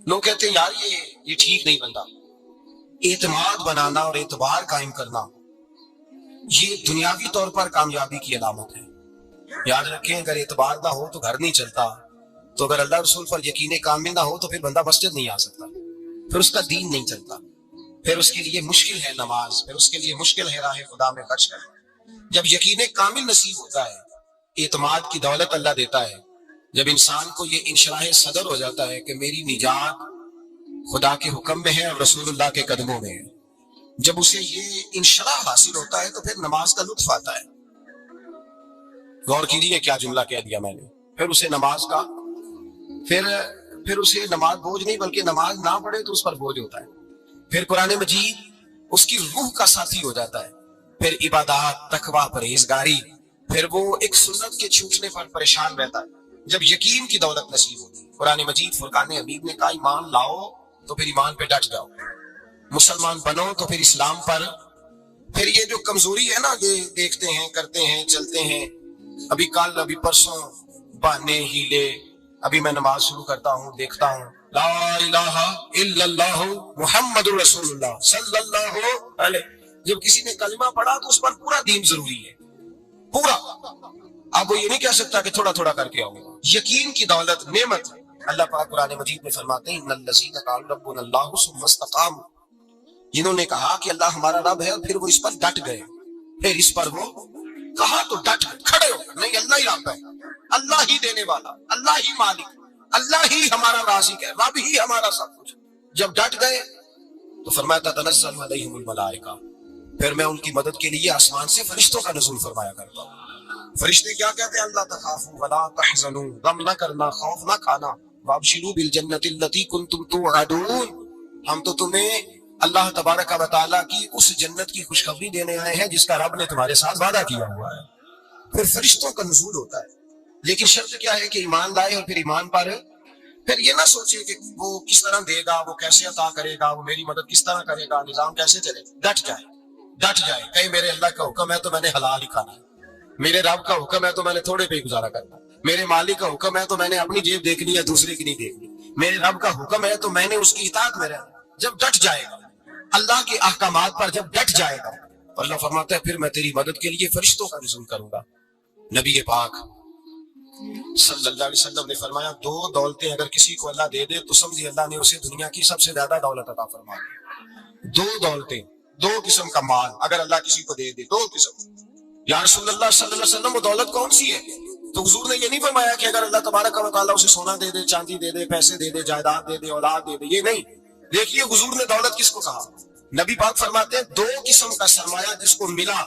لوگ کہتے ہیں یار یہ ٹھیک نہیں بندہ۔ اعتماد بنانا اور اعتبار قائم کرنا یہ دنیاوی طور پر کامیابی کی علامت ہے۔ یاد رکھیں اگر اعتبار نہ ہو تو گھر نہیں چلتا، تو اگر اللہ رسول پر یقین کامل نہ ہو تو پھر بندہ مسجد نہیں آ سکتا، پھر اس کا دین نہیں چلتا، پھر اس کے لیے مشکل ہے نماز، پھر اس کے لیے مشکل ہے راہ خدا میں خرچ کرنا۔ جب یقین کامل نصیب ہوتا ہے، اعتماد کی دولت اللہ دیتا ہے، جب انسان کو یہ انشراح صدر ہو جاتا ہے کہ میری نجات خدا کے حکم میں ہے اور رسول اللہ کے قدموں میں ہے، جب اسے یہ انشراح حاصل ہوتا ہے تو پھر نماز کا لطف آتا ہے۔ غور کیجیے کیا جملہ کہہ دیا میں نے، پھر اسے نماز کا پھر اسے نماز بوجھ نہیں بلکہ نماز نہ پڑھے تو اس پر بوجھ ہوتا ہے، پھر قرآن مجید اس کی روح کا ساتھی ہو جاتا ہے، پھر عبادات، تقویٰ، پرہیزگاری، پھر وہ ایک سنت کے چھوٹنے پر پریشان رہتا ہے۔ جب یقین کی دولت نصیب ہوتی، قرآن مجید فرقان حمید نے کہا ایمان لاؤ تو پھر ایمان پہ ڈٹ جاؤ، مسلمان بنو تو پھر اسلام پر۔ پھر یہ جو کمزوری ہے نا، یہ دیکھتے ہیں، کرتے ہیں، چلتے ہیں، ابھی کل ابھی پرسوں بہانے ہیلے، ابھی میں نماز شروع کرتا ہوں دیکھتا ہوں لا الہ الا اللہ محمد رسول اللہ صلی اللہ علیہ، جب کسی نے کلمہ پڑھا تو اس پر پورا دین ضروری ہے، پورا۔ اب وہ یہ نہیں کہہ سکتا کہ تھوڑا تھوڑا کر کے آؤں گا۔ یقین کی دولت نعمت ہے۔ اللہ پاک قرآن مجید میں فرماتے ہیں ان الذین قالوا ربنا اللہ ثم استقاموا، جنہوں نے کہا کہ اللہ ہمارا رب ہے اور پھر وہ اس پر ڈٹ گئے، پھر اس پر وہ کہا تو ڈٹ گئے، کھڑے ہو گئے، نہیں اللہ ہی رب ہے، اللہ ہی دینے والا، اللہ ہی مالک، اللہ ہی ہمارا رازق ہے، رب ہی ہمارا سب کچھ۔ جب ڈٹ گئے تو فرمایا تنزل علیہم الملائکہ، پھر میں ان کی مدد کے لیے آسمان سے فرشتوں کا نزول فرمایا کرتا ہوں۔ فرشتے کیا کہتے ہیں؟ اللہ تخافوا ولا تحزنوا، غم نہ کرنا، خوف نہ کھانا، وابشروا بالجنۃ التي كنتم توعدون، ہم تو تمہیں اللہ تبارک و تعالیٰ کی اس جنت کی خوشخبری دینے آئے ہیں جس کا رب نے تمہارے ساتھ وعدہ کیا ہوا ہے۔ پھر فرشتوں کا نزول ہوتا ہے، لیکن شرط کیا ہے کہ ایمان لائے، اور پھر ایمان پر پھر یہ نہ سوچے کہ وہ کس طرح دے گا، وہ کیسے عطا کرے گا، وہ میری مدد کس طرح کرے گا، نظام کیسے چلے، ڈٹ جائے کہیں میرے اللہ کا حکم ہے تو میں نے حلال ہی کھانا ہے، میرے رب کا حکم ہے تو میں نے تھوڑے پہ ہی گزارا کرنا، میرے مالک کا حکم ہے تو میں نے اپنی جیب دیکھنی ہے، دوسرے کی نہیں دیکھنی، میرے رب کا حکم ہے تو میں نے اس کی اطاعت میں رہنا۔ جب ڈٹ جائے گا اللہ کے احکامات پر، جب ڈٹ جائے گا، اللہ فرماتا ہے پھر میں تیری مدد کے لیے فرشتوں کا نزول کروں گا۔ نبی پاک صلی اللہ علیہ وسلم نے فرمایا دو دولتیں اگر کسی کو اللہ دے دے تو سمجھے اللہ نے اسے دنیا کی سب سے زیادہ دولت عطا فرما دی۔ دو دولتیں، دو قسم کا مال اگر اللہ کسی کو دے دے، دو قسم۔ یا رسول اللہ صلی اللہ علیہ وسلم وہ دولت کون سی ہے؟ تو حضور نے یہ نہیں فرمایا کہ اگر اللہ تبارک و تعالیٰ اسے سونا دے دے، چاندی دے دے، پیسے دے دے، جائیداد دے دے، اولاد دے دے، یہ نہیں۔ دیکھیے حضور نے دولت کس کو کہا؟ نبی پاک فرماتے ہیں دو قسم کا سرمایہ جس کو ملا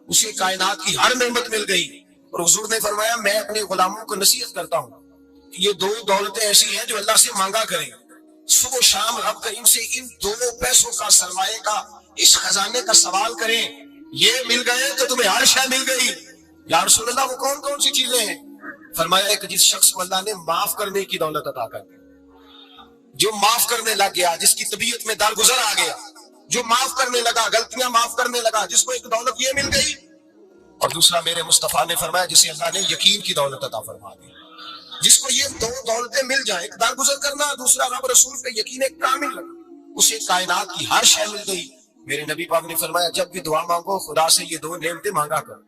اسے کائنات کی ہر نعمت مل گئی، اور حضور نے فرمایا میں اپنے غلاموں کو نصیحت کرتا ہوں کہ یہ دو دولتیں ایسی ہیں جو اللہ سے مانگا کریں، صبح و شام رب کریم سے ان دو پیسوں کا، سرمایے کا، اس خزانے کا سوال کریں، یہ مل گئے تو تمہیں ہر شے مل گئی۔ یا رسول اللہ وہ کون کون سی چیزیں ہیں؟ فرمایا ایک جس شخص کو اللہ نے معاف کرنے کی دولت عطا کر دی، جو معاف کرنے لگ گیا، جس کی طبیعت میں درگزر آ گیا، جو معاف کرنے لگا، غلطیاں معاف کرنے لگا، جس کو ایک دولت یہ مل گئی۔ اور دوسرا میرے مصطفیٰ نے فرمایا جسے اللہ نے یقین کی دولت عطا فرما دی، جس کو یہ دو دولتیں مل جائیں، ایک درگزر کرنا، دوسرا رب رسول پہ یقین کامل لگا، اسے کائنات کی ہر شے مل گئی۔ میرے نبی پاک نے فرمایا جب بھی دعا مانگو خدا سے یہ دو نعمتیں مانگا کرو،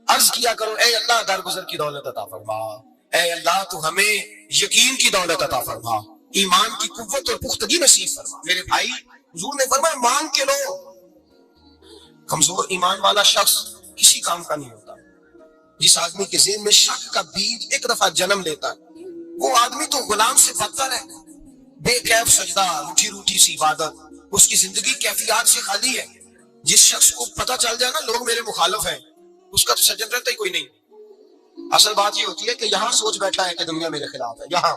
عرض کیا کرو اے اللہ درگزر کی دولت عطا فرما، اے اللہ تو ہمیں یقین کی دولت عطا فرما، ایمان کی قوت اور پختگی نصیب فرما۔ میرے بھائی حضور نے فرمایا مانگ کے لو، کمزور ایمان والا شخص کسی کام کا نہیں ہوتا. جس آدمی کے ذہن میں شک کا بیج ایک دفعہ جنم لیتا ہے وہ آدمی تو غلام سے بدتر ہے. بے کیف سجدہ، روٹی روٹی سی عبادت، اس کی زندگی کیفیات سے خالی ہے. جس شخص کو پتہ چل جائے نا لوگ میرے مخالف ہیں، اس کا تو سجن رہتا ہی کوئی نہیں. اصل بات یہ ہوتی ہے کہ یہاں سوچ بیٹھا ہے کہ دنیا میرے خلاف ہے، یہاں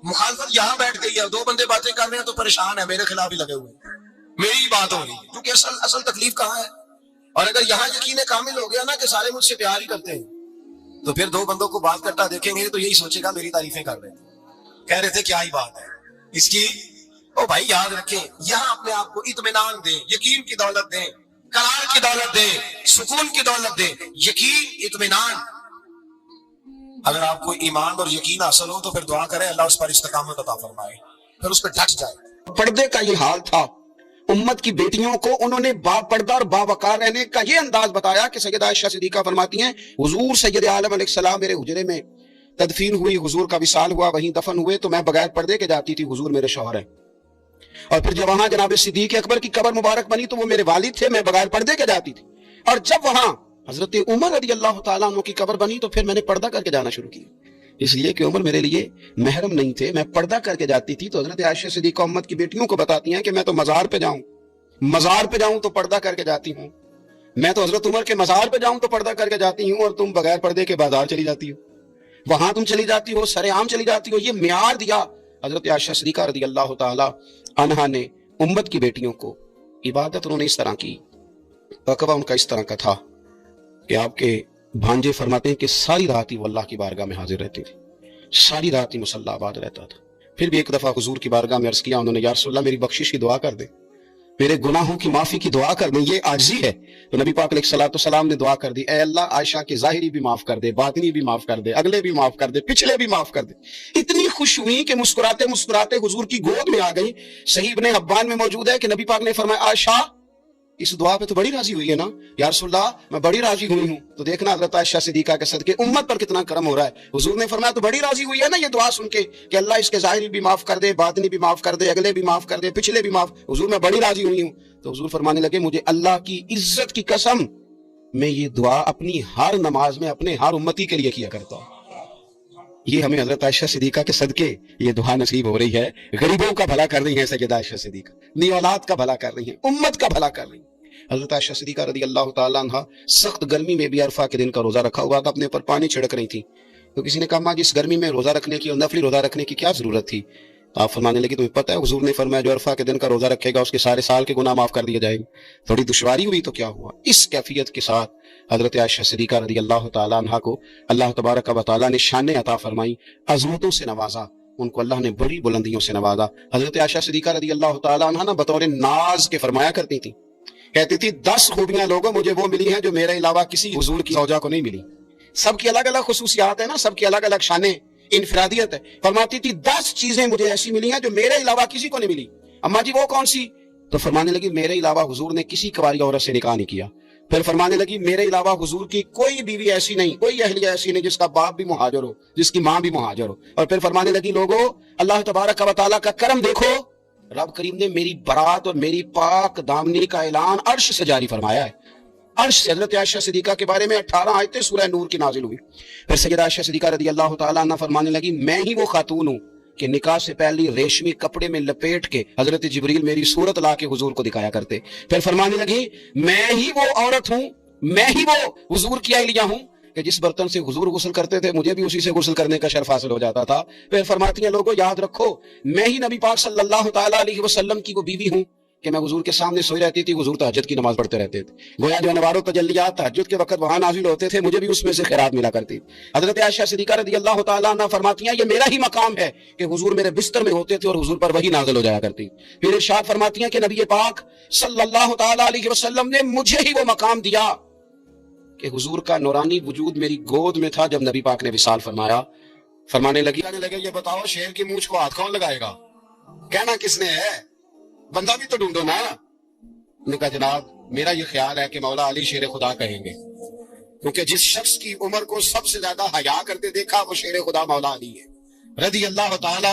مخالفت یہاں بیٹھ گئی ہے، دو بندے باتیں کر رہے ہیں تو پریشان ہے، میرے خلاف ہی لگے ہوئے ہیں، میری بات ہو رہی ہے. کیونکہ اصل تکلیف کہاں ہے؟ اور اگر یہاں یقین کامل ہو گیا نا کہ سارے مجھ سے پیار ہی کرتے ہیں، تو پھر دو بندوں کو بات کرتا دیکھیں گے تو یہی سوچے گا میری تعریفیں کر رہے تھے، کہہ رہے تھے کیا ہی بات ہے اس کی. او بھائی یاد رکھیں، یہاں اپنے آپ کو اطمینان دیں، یقین کی دولت دیں، قرار کی دولت دیں، سکون کی دولت دیں. یقین، اطمینان. اگر آپ کو ایمان اور یقین حاصل ہو تو پھر دعا کریں اللہ اس پر استقامت عطا فرمائے، پھر اس پہ ڈٹ جائے. پردے کا یہ حال تھا. امت کی بیٹیوں کو انہوں نے با پردہ اور با وقار رہنے کا یہ انداز بتایا کہ سیدہ عائشہ صدیقہ فرماتی ہیں حضور سید عالم علیہ السلام میرے حجرے میں تدفین ہوئی، حضور کا وصال ہوا، وہیں دفن ہوئے تو میں بغیر پردے کے جاتی تھی، حضور میرے شوہر ہیں. اور پھر جب وہاں جناب صدیق اکبر کی قبر مبارک بنی تو وہ میرے والد تھے، میں بغیر پردے کے جاتی تھی. اور جب وہاں حضرت عمر رضی اللہ تعالیٰ عنہ کی قبر بنی تو پھر میں نے پردہ کر کے جانا شروع کیا، اس لیے کہ عمر میرے لیے محرم نہیں تھے، میں پردہ کر کے جاتی تھی. تو حضرت عائشہ صدیقہ امت کی بیٹیوں کو بتاتی ہیں کہ میں تو مزار پہ جاؤں تو پردہ کر کے جاتی ہوں، میں تو حضرت عمر کے مزار پہ جاؤں تو پردہ کر کے جاتی ہوں، اور تم بغیر پردے کے بازار چلی جاتی ہو، وہاں تم چلی جاتی ہو، سر عام چلی جاتی ہو. یہ معیار دیا حضرت عائشہ صدیقہ رضی اللہ تعالی عنہا نے امت کی بیٹیوں کو. عبادت انہوں نے اس طرح کی، عقبہ ان کا اس طرح کا تھا کہ آپ کے بھانجے فرماتے ہیں کہ ساری رات ہی وہ اللہ کی بارگاہ میں حاضر رہتے تھے، ساری رات ہی مصلی آباد رہتا تھا. پھر بھی ایک دفعہ حضور کی بارگاہ میں عرض کیا انہوں نے، یا رسول اللہ میری بخشش کی دعا کر دیں، میرے گناہوں کی معافی کی دعا کر دیں، یہ عاجزی ہے. تو نبی پاک علیہ الصلوۃ والسلام نے دعا کر دی، اے اللہ عائشہ کے ظاہری بھی معاف کر دے، باطنی بھی معاف کر دے، اگلے بھی معاف کر دے، پچھلے بھی معاف کر دے. اتنی خوش ہوئی کہ مسکراتے مسکراتے حضور کی گود میں آ گئی. صحیح ابن حبان میں موجود ہے کہ نبی پاک نے فرمایا عائشہ اس دعا پہ تو بڑی راضی ہوئی ہے نا؟ یا رسول اللہ میں بڑی راضی ہوئی ہوں. تو دیکھنا حضرت عائشہ صدیقہ کے صدقے امت پر کتنا کرم ہو رہا ہے. حضور نے فرمایا تو بڑی راضی ہوئی ہے نا یہ دعا سن کے کہ اللہ اس کے ظاہری بھی معاف کر دے، باطنی بھی معاف کر دے، اگلے بھی معاف کر دے، پچھلے بھی معاف. حضور میں بڑی راضی ہوئی ہوں. تو حضور فرمانے لگے مجھے اللہ کی عزت کی قسم میں یہ دعا اپنی ہر نماز میں اپنے ہر امتی کے لیے کیا کرتا ہوں. یہ ہمیں حضرت عائشہ صدیقہ کے صدقے یہ دعا نصیب ہو رہی ہے. غریبوں کا بھلا کر رہی ہیں سیدہ عائشہ صدیقہ، نی اولاد کا بھلا کر رہی ہیں، امت کا بھلا کر رہی ہیں. حضرت عائشہ صدیقہ رضی اللہ تعالیٰ عنہ سخت گرمی میں بھی عرفہ کے دن کا روزہ رکھا ہوا تھا، اپنے اوپر پانی چھڑک رہی تھی. تو کسی نے کہا ماں جس گرمی میں روزہ رکھنے کی اور نفلی روزہ رکھنے کی کیا ضرورت تھی؟ آپ فرمانے لگی تمہیں پتہ ہے حضور نے فرمایا جو عرفہ کے دن کا روزہ رکھے گا اس کے سارے سال کے گناہ معاف کر دیے جائیں گے. تھوڑی دشواری ہوئی تو کیا ہوا؟ اس کیفیت کے ساتھ حضرت عائشہ صدیقہ رضی اللہ تعالیٰ عنہ کو اللہ تبارک و تعالیٰ نے شانیں عطا فرمائی، عظمتوں سے نوازا، ان کو اللہ نے بڑی بلندیوں سے نوازا. حضرت عائشہ صدیقہ رضی اللہ تعالیٰ عنہ نا بطور ناز کے فرمایا کرتی تھی، کہتی تھی 10 خوبیاں لوگوں مجھے وہ ملی ہیں جو میرے علاوہ کسی حضور کی زوجہ کو نہیں ملی. سب کی الگ الگ خصوصیات ہیں نا، سب کی الگ الگ شانیں، انفرادیت ہے. فرماتی تھی 10 چیزیں مجھے ایسی ملی ہیں جو میرے علاوہ کسی کو نہیں ملی. اماں جی وہ کون سی؟ تو فرمانے لگی میرے علاوہ حضور نے کسی کواری عورت سے نکاح نہیں کیا. پھر فرمانے لگی میرے علاوہ حضور کی کوئی بیوی ایسی نہیں، کوئی اہلیہ ایسی نہیں جس کا باپ بھی مہاجر ہو، جس کی ماں بھی مہاجر ہو. اور پھر فرمانے لگی لوگوں اللہ تبارک و تعالیٰ کا کرم دیکھو، رب کریم نے میری برات اور میری پاک دامنی کا اعلان عرش سے جاری فرمایا ہے. عرش سے حضرت عائشہ صدیقہ کے بارے میں 18 آیتیں سورہ نور کی نازل ہوئی. پھر سیدہ عائشہ صدیقہ رضی اللہ تعالیٰ عنہ فرمانے لگی میں ہی وہ خاتون ہوں کہ نکاح سے پہلی ریشمی کپڑے میں لپیٹ کے حضرت جبریل میری صورت لا کے حضور کو دکھایا کرتے. پھر فرمانے لگی میں ہی وہ عورت ہوں، میں ہی وہ حضور کی اہلیہ ہوں کہ جس برتن سے حضور غسل کرتے تھے مجھے بھی اسی سے غسل کرنے کا شرف حاصل ہو جاتا تھا. پھر فرماتی ہیں لوگوں یاد رکھو میں ہی نبی پاک صلی اللہ تعالیٰ علیہ وسلم کی وہ بیوی ہوں کہ میں حضور کے سامنے سوئی رہتی تھی، حضور تہجد کی نماز پڑھتے رہتے تھے. گویا جو انوار و تجلیات تہجد کے وقت وہاں نازل ہوتے تھے مجھے بھی اس میں سے خیرات ملا کرتی. حضرت عائشہ صدیقہ رضی اللہ تعالیٰ عنہ فرماتی ہیں یہ میرا ہی مقام ہے کہ حضور میرے بستر میں ہوتے تھے اور حضور پر وحی نازل ہو جایا کرتی. پھر ارشاد فرماتی ہیں کہ نبی پاک صلی اللہ تعالیٰ علیہ وسلم نے مجھے ہی وہ مقام دیا کہ حضور کا نورانی وجود میری گود میں تھا جب نبی پاک نے وصال فرمایا. فرمانے لگے یہ بتاؤ شیر کی مونچھ کو ہاتھ کون لگائے گا؟ کہنا کس نے ہے؟ بندہ بھی تو ڈھونڈو نا. نے کہا جناب میرا یہ خیال ہے کہ مولا علی شیر خدا کہیں گے، کیونکہ جس شخص کی عمر کو سب سے زیادہ حیا کرتے دیکھا وہ شیر خدا مولا علی ہے رضی اللہ تعالی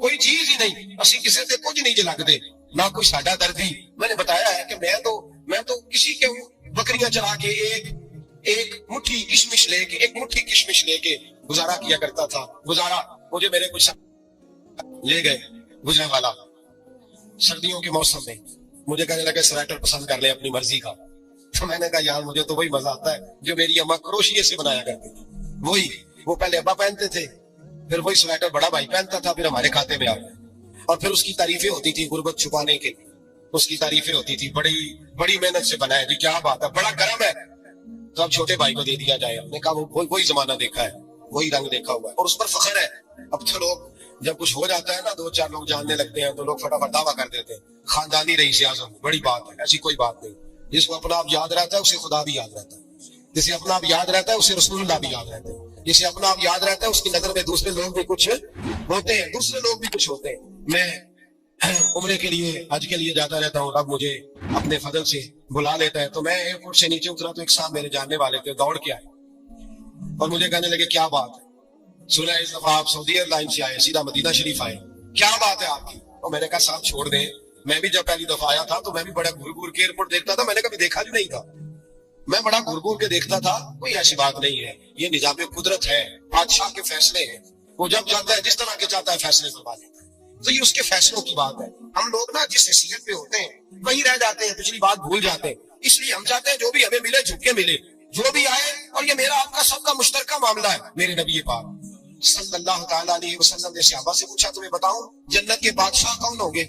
کوئی چیز ہی نہیں, اسی کسی سے کچھ نہیں جے لگتے, نہ کوئی ساڈا دردی. میں نے بتایا ہے کہ میں تو کسی کے بکریاں چرا کے ایک مٹھی کشمش لے کے گزارا کیا کرتا تھا. مجھے میرے کچھ لے گئے گزرے والا سردیوں کے موسم میں, مجھے کہنے لگے سویٹر پسند کر لے اپنی مرضی کا. تو میں نے کہا یار مجھے تو وہی مزہ آتا ہے جو میری اماں کروشیے سے بنایا کرتی تھی. وہ پہلے ابا پہنتے تھے, پھر وہی سویٹر بڑا بھائی پہنتا تھا, پھر ہمارے کھاتے میں آ گئے. اور پھر اس کی تعریفیں ہوتی تھی غربت چھپانے کے, اس کی تعریفیں ہوتی تھی بڑی محنت سے بنا ہے جی, کیا بات ہے, بڑا گرم ہے, تو اب چھوٹے بھائی کو دے دیا جائے. ہم نے کہا وہی زمانہ دیکھا ہے, وہی رنگ دیکھا ہوا ہے, اور اس پر فخر ہے. اب تو لوگ جب کچھ ہو جاتا ہے نا, 2-4 لوگ جاننے لگتے ہیں, تو لوگ فٹافٹ دعویٰ کر دیتے ہیں خاندانی رئیس اعظم, بڑی بات ہے. ایسی کوئی بات نہیں. جس کو اپنا آپ یاد رہتا ہے اسے خدا بھی یاد رہتا ہے, جسے اپنا آپ یاد رہتا ہے اسے رسول اللہ بھی یاد رہتے ہیں, جسے اپنا آپ یاد رہتا ہے اس کی نظر میں دوسرے لوگ بھی کچھ ہوتے ہیں. میں عمرے کے لیے حج کے لیے جاتا رہتا ہوں, اب مجھے اپنے فضل سے بلا لیتا ہے. تو میں ایئرپورٹ سے نیچے اترا تو ایک صاحب میرے جاننے والے تھے, دوڑ کے آئے اور مجھے کہنے لگے کیا بات ہے, سنا اس دفعہ آپ سعودی ایئر لائن سے آئے, سیدھا مدینہ شریف آئے, کیا بات ہے آپ کی. اور میں نے کہا صاحب چھوڑ دیں, میں بھی جب پہلی دفعہ آیا تھا تو میں بھی بڑا گھور کے ایئرپورٹ دیکھتا تھا, میں نے کبھی دیکھا بھی نہیں تھا, میں بڑا گھور کے دیکھتا تھا. کوئی ایسی بات نہیں ہے, یہ نظام قدرت ہے, بادشاہ کے فیصلے ہیں, وہ جب چاہتا ہے جس طرح کے چاہتا ہے فیصلے کروا لیتا ہے. تو یہ اس کے فیصلوں کی بات ہے. ہم لوگ نا جس حیثیت پہ ہوتے ہیں وہی رہ جاتے ہیں, پچھلی بات بھول جاتے ہیں. اس لیے ہم چاہتے ہیں جو بھی ہمیں ملے جھک کے ملے, جو بھی آئے, اور یہ میرا آپ کا سب کا مشترکہ معاملہ ہے. میرے نبی پاک صلی اللہ تعالیٰ علیہ وسلم نے صحابہ سے پوچھا تمہیں بتاؤں جنت کے بادشاہ کون ہوں گے؟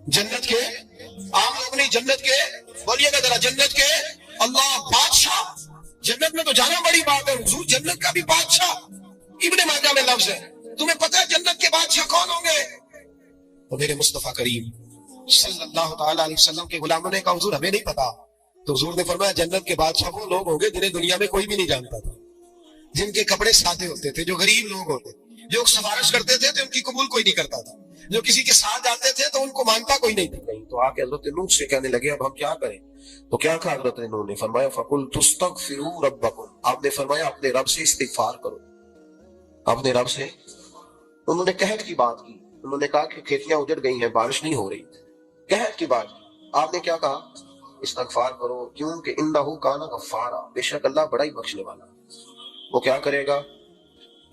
جنت کے عام لوگ نہیں, جنت کے, بولیے گا ذرا, جنت کے اللہ بادشاہ. جنت میں تو جانا بڑی بات ہے حضور, جنت کا بھی بادشاہ ابن ماجہ میں لفظ ہے. تمہیں پتہ ہے جنت کے بادشاہ کون ہوں گے؟ تو میرے مصطفیٰ کریم صلی اللہ تعالیٰ علیہ وسلم کے غلاموں نے کہا حضور ہمیں نہیں پتا. تو حضور نے فرمایا جنت کے بادشاہ وہ لوگ ہوں گے جنہیں دنیا میں کوئی بھی نہیں جانتا تھا, جن کے کپڑے سادے ہوتے تھے, جو غریب لوگ ہوتے, جو سفارش کرتے تھے تو ان کی قبول کوئی نہیں کرتا تھا, جو کسی کے ساتھ جاتے تھے تو ان کو مانتا کوئی نہیں تھا. تو آ کے حضرت نوح سے کہنے لگے اب ہم کیا کریں؟ تو کیا کہا حضرت نوح نے؟ فرمایا فَقُلْتُ اسْتَغْفِرُوا رَبَّكُمْ, آپ نے فرمایا اپنے رب سے استغفار کرو, اپنے رب سے. انہوں نے قحط کی بات کی, انہوں نے کہا کہ کھیتیاں اجڑ گئی ہیں, بارش نہیں ہو رہی, قحط کی بات. آپ نے کیا کہا؟ استغفار کرو, کیوں کہ انہ کان غفارا, بے شک اللہ بڑا ہی بخشنے والا. وہ کیا کرے گا؟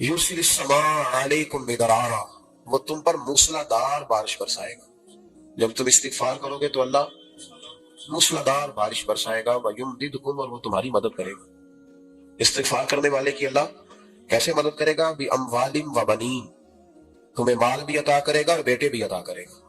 یرسل السماء علیکم مدرارا, وہ تم پر موسلا دار بارش برسائے گا. جب تم استغفار کرو گے تو اللہ موسلا دار بارش برسائے گا. ویمددکم, اور وہ تمہاری مدد کرے گا. استغفار کرنے والے کی اللہ کیسے مدد کرے گا؟ باموال وبنین, تمہیں مال بھی عطا کرے گا اور بیٹے بھی عطا کرے گا.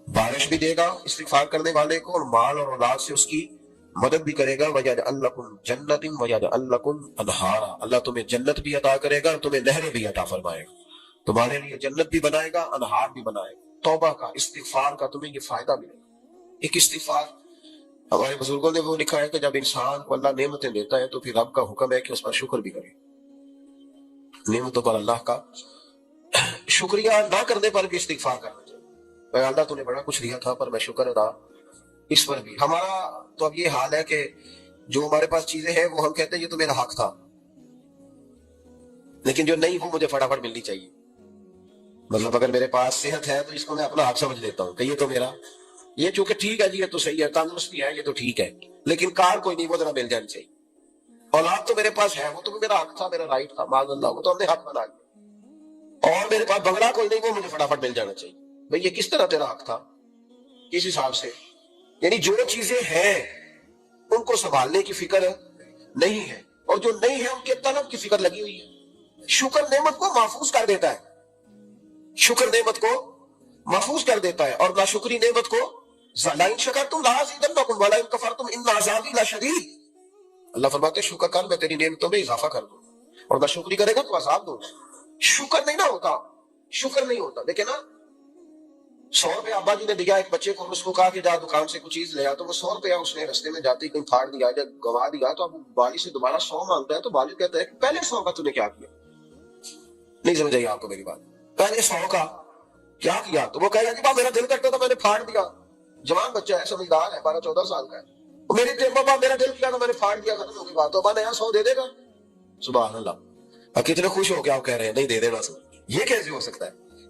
بارش بھی دے گا استغفار کرنے والے کو, اور مال اور اولاد سے اس کی مدد بھی کرے گا. وَيَجْعَلْ لَكُمْ جَنَّةٍ وَيَجْعَلْ لَكُمْ أَنْهَارًا, اللہ تمہیں جنت بھی عطا کرے گا اور تمہیں نہریں بھی عطا فرمائے گا. تمہارے لیے جنت بھی بنائے گا, انہار بھی بنائے گا. توبہ کا, استغفار کا تمہیں یہ فائدہ ملے گا. ایک استغفار, ہمارے بزرگوں نے وہ لکھا ہے کہ جب انسان کو اللہ نعمتیں دیتا ہے تو پھر رب کا حکم ہے کہ اس پر شکر بھی کرے. نعمتوں پر اللہ کا شکریہ نہ کرنے پر بھی استغفار کرنا چاہیے. اے اللہ تو نے بڑا کچھ دیا تھا پر میں شکر ادا اس پر بھی. ہمارا تو اب یہ حال ہے کہ جو ہمارے پاس چیزیں ہیں وہ ہم کہتے ہیں یہ تو میرا حق تھا, لیکن جو نہیں وہ مجھے فٹافٹ ملنی چاہیے. مطلب اگر میرے پاس صحت ہے تو اس کو میں اپنا حق سمجھ لیتا ہوں کہ یہ تو میرا, یہ چونکہ ٹھیک ہے جی, یہ تو صحیح ہے, تندرستی ہے, یہ تو ٹھیک ہے, لیکن کار کوئی نہیں, وہ ذرا مل جانی چاہیے. اولاد تو میرے پاس ہے, وہ تو میرا حق تھا, میرا رائٹ تھا, معاذ اللہ, وہ تو ہم نے حق بنا لیا. اور میرے پاس بنگلہ کوئی نہیں, وہ مجھے فٹافٹ مل جانا چاہیے. بھئی یہ کس طرح تیرا حق تھا, کس حساب سے؟ یعنی جو چیزیں ہیں ان کو سنبھالنے کی فکر نہیں ہے, اور جو نہیں ہے ان کے طلب کی فکر لگی ہوئی ہے. شکر نعمت کو محفوظ کر دیتا ہے, شکر نعمت کو محفوظ کر دیتا ہے, اور ناشکری نعمت کو لَئِن شَكَرْتُمْ لَأَزِيدَنَّكُمْ وَلَئِن كَفَرْتُمْ إِنَّ عَذَابِي لَشَدِيدٌ. اللہ فرماتے شکر کر, میں تیری نعمتوں میں اضافہ کر دوں, اور ناشکری کرے گا تو عذاب دوں. شکر نہیں نہ ہوتا, شکر نہیں ہوتا. دیکھیں نا, 100 روپے ابا جی نے دیا ایک بچے کو, اس کو کہا کہ جا دکان سے کچھ چیز لے آ, تو وہ 100 روپیہ اس نے رستے میں جاتے ہی کہیں پھاڑ دیا, جب گوا دیا تو اب والد سے دوبارہ 100 مانگتا ہے. تو والد کہتا ہے کہ پہلے 100 کا تو نے کیا کیا؟ نہیں سمجھ آئی آپ کو میری بات؟ پہلے 100 کا کیا کیا؟ تو وہ کہے گا کہ با میرا دل کرتا تھا میں نے پھاڑ دیا. جوان بچہ ہے, سمجھدار ہے, 12-14 سال کا ہے. میرے دل بابا میرا دل کیا تھا میں نے پھاڑ دیا, ختم ہو گئی بات. تو ابا نیا 100 دے دے گا. سبحان اللہ. اب کتنے خوش ہو کے آپ کہہ رہے ہیں نہیں دے دینا. یہ کیسے ہو سکتا ہے؟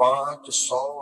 500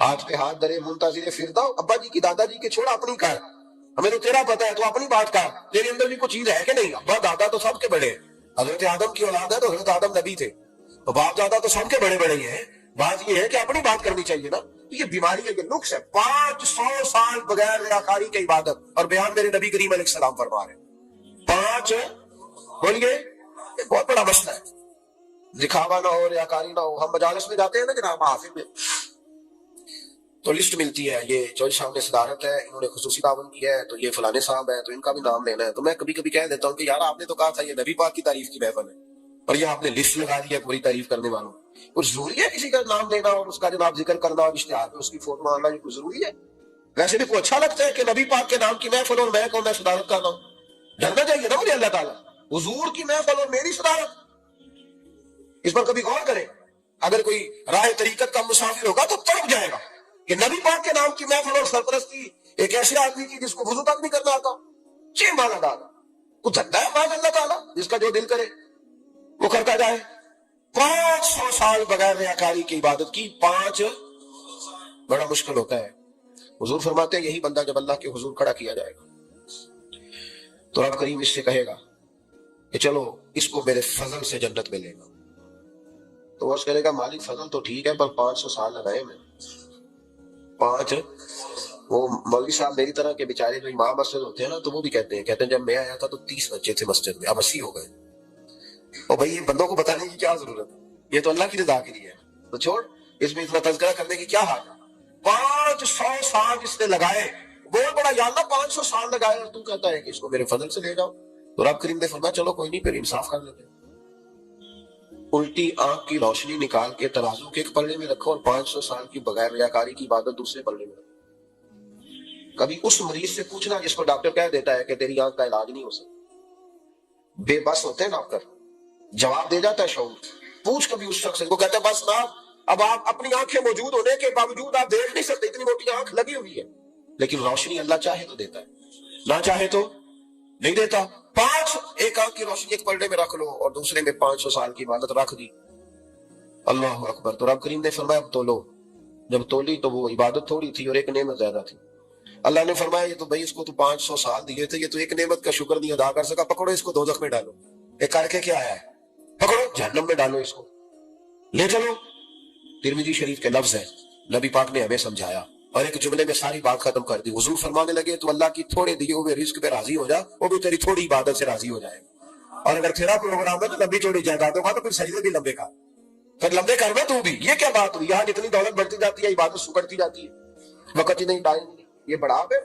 ہاتھ پہ ہاتھ درے منتظر فردا، ابا جی کی دادا جی کے چھوڑ اپنی کر، ہمیں تو تیرا پتہ ہے، تو اپنی بات کر، تیرے اندر بھی کوئی چیز ہے کہ نہیں؟ ابا دادا تو سب کے بڑے ہیں، حضرت آدم کی اولاد ہے تو حضرت آدم نبی تھے، تو باپ دادا تو سب کے بڑے بڑے ہی ہیں، بات یہ ہے کہ اپنی بات کرنی چاہیے نا۔ یہ بیماری ہے، یہ نقص ہے، 500 سال بغیر ریاکاری کی عبادت، اور بیان میرے نبی کریم علیہ السلام فرما رہے ہیں 5، بولیے، یہ بہت بڑا مسئلہ ہے، دکھاوا نہ ہو، ریاکاری نہ ہو۔ ہم مجالس میں جاتے ہیں نا جناب محافل میں، تو لسٹ ملتی ہے، یہ چوہدری صاحب نے صدارت ہے، انہوں نے خصوصی تعاون کیا ہے، تو یہ فلانے صاحب ہے، تو ان کا بھی نام لینا ہے، تو میں کبھی کبھی کہہ دیتا ہوں کہ یار آپ نے تو کہا تھا یہ نبی پاک کی تعریف کی محفل ہے، اور یہ آپ نے لسٹ لگا دی ہے پوری تعریف کرنے والوں، کچھ ضروری ہے کسی کا نام لینا اور اس کا جناب ذکر کرنا اور اشتہار پہ اس کی فوٹو آنا، یہ کچھ ضروری ہے؟ ویسے بھی کوئی اچھا لگتا ہے کہ نبی پاک کے نام کی محفل اور میں کون، میں صدارت کرنا ہوں؟ جاننا چاہیے نا مجھے اللہ تعالیٰ، حضور کی محفل اور میری صدارت، اس پر کبھی غور کریں۔ اگر کوئی راہ طریقت کا مسافر ہوگا تو تڑپ جائے گا کہ نبی پاک کے نام کی محفل اور سرپرستی ایک ایسے آدمی کی جس کو وضو تک نہیں کرنا آتا، چھ مانا ڈالا، کچھ دھندا ہے ماں اللہ تعالیٰ، جس کا جو دل کرے وہ کرتا جائے۔ 500 سال بغیر ریاکاری کی عبادت کی، 5 بڑا مشکل ہوتا ہے۔ حضور فرماتے ہیں یہی بندہ جب اللہ کے حضور کھڑا کیا جائے گا تو رب کریم اس سے کہے گا کہ چلو اس کو میرے فضل سے جنت میں لے گا، تو وہ کہے گا مالک فضل تو ٹھیک ہے پر 500 سال لگائے میں 5۔ وہ مولوی صاحب میری طرح کے بیچارے جو امام مسجد ہوتے ہیں نا، تو وہ بھی کہتے ہیں جب میں آیا تھا تو 30 بچے تھے مسجد میں، اب 80 ہو گئے۔ اور بھائی یہ بندوں کو بتانے کی کیا ضرورت ہے، یہ تو اللہ کی رضا کے لیے ہے، تو چھوڑ اس میں اتنا تذکرہ کرنے کی کیا حال ہے۔ 500 سال جس نے لگائے، بہت بڑا، یا اللہ 500 سال لگائے اور تو کہتا ہے کہ اس کو میرے فضل سے لے جاؤ، تو رب کریم نے فرمایا چلو کوئی نہیں، پھر انصاف کر لیتے ہیں، الٹی آنکھ کی روشنی نکال کے ترازو کے ایک پلڑے میں رکھو اور 500 سال کی بغیر ریاکاری کی عبادت دوسرے پلڑے میں رکھو۔ کبھی اس مریض سے پوچھنا جس کو ڈاکٹر کہہ دیتا ہے کہ تیری آنکھ کا علاج نہیں ہو سکتا، بے بس ہوتے ہیں ڈاکٹر، جواب دے جاتا ہے شعور، پوچھ کبھی اس شخص کو، کہتا ہے بس نا، اب آپ اپنی آنکھیں موجود ہونے کے باوجود آپ دیکھ نہیں سکتے، اتنی موٹی آنکھ لگی ہوئی ہے، لیکن روشنی اللہ چاہے تو دیتا ہے، نہ چاہے تو نہیں دیتا۔ ایک آنکھ کی روشنی ایک پلڑے میں رکھ لو اور دوسرے میں 500 سال کی عبادت رکھ دی، اللہ اکبر۔ تو رب کریم نے فرمایا اب تولو، جب تولی تو وہ عبادت تھوڑی تھی اور ایک نعمت زیادہ تھی۔ اللہ نے فرمایا یہ تو بھائی اس کو تو 500 سال دیے تھے، یہ تو ایک نعمت کا شکر نہیں ادا کر سکا، پکڑو اس کو دوزخ میں ڈالو۔ ایک کر کے کیا ہے، پکڑو جہنم میں ڈالو اس کو، لے چلو۔ ترمذی شریف کے لفظ ہے، نبی پاک نے ہمیں سمجھایا اور ایک جملے میں ساری بات ختم کر دی۔ حضور فرمانے لگے تو اللہ کی تھوڑے دیے ہوئے رزق پہ راضی ہو جا، وہ بھی تیری تھوڑی عبادت سے راضی ہو جائے گا، اور اگر تیرا پروگرام ہے تو لمبی چوڑی جائیدادوں کا تو پھر سجدے بھی لمبے کر، پھر لمبے کرنا تو بھی۔ یہ کیا بات ہوئی، یہاں جتنی دولت بڑھتی جاتی ہے عبادت سکڑتی جاتی ہے، وقت ہی نہیں، ٹائم نہیں، یہ بڑھاپ ہے۔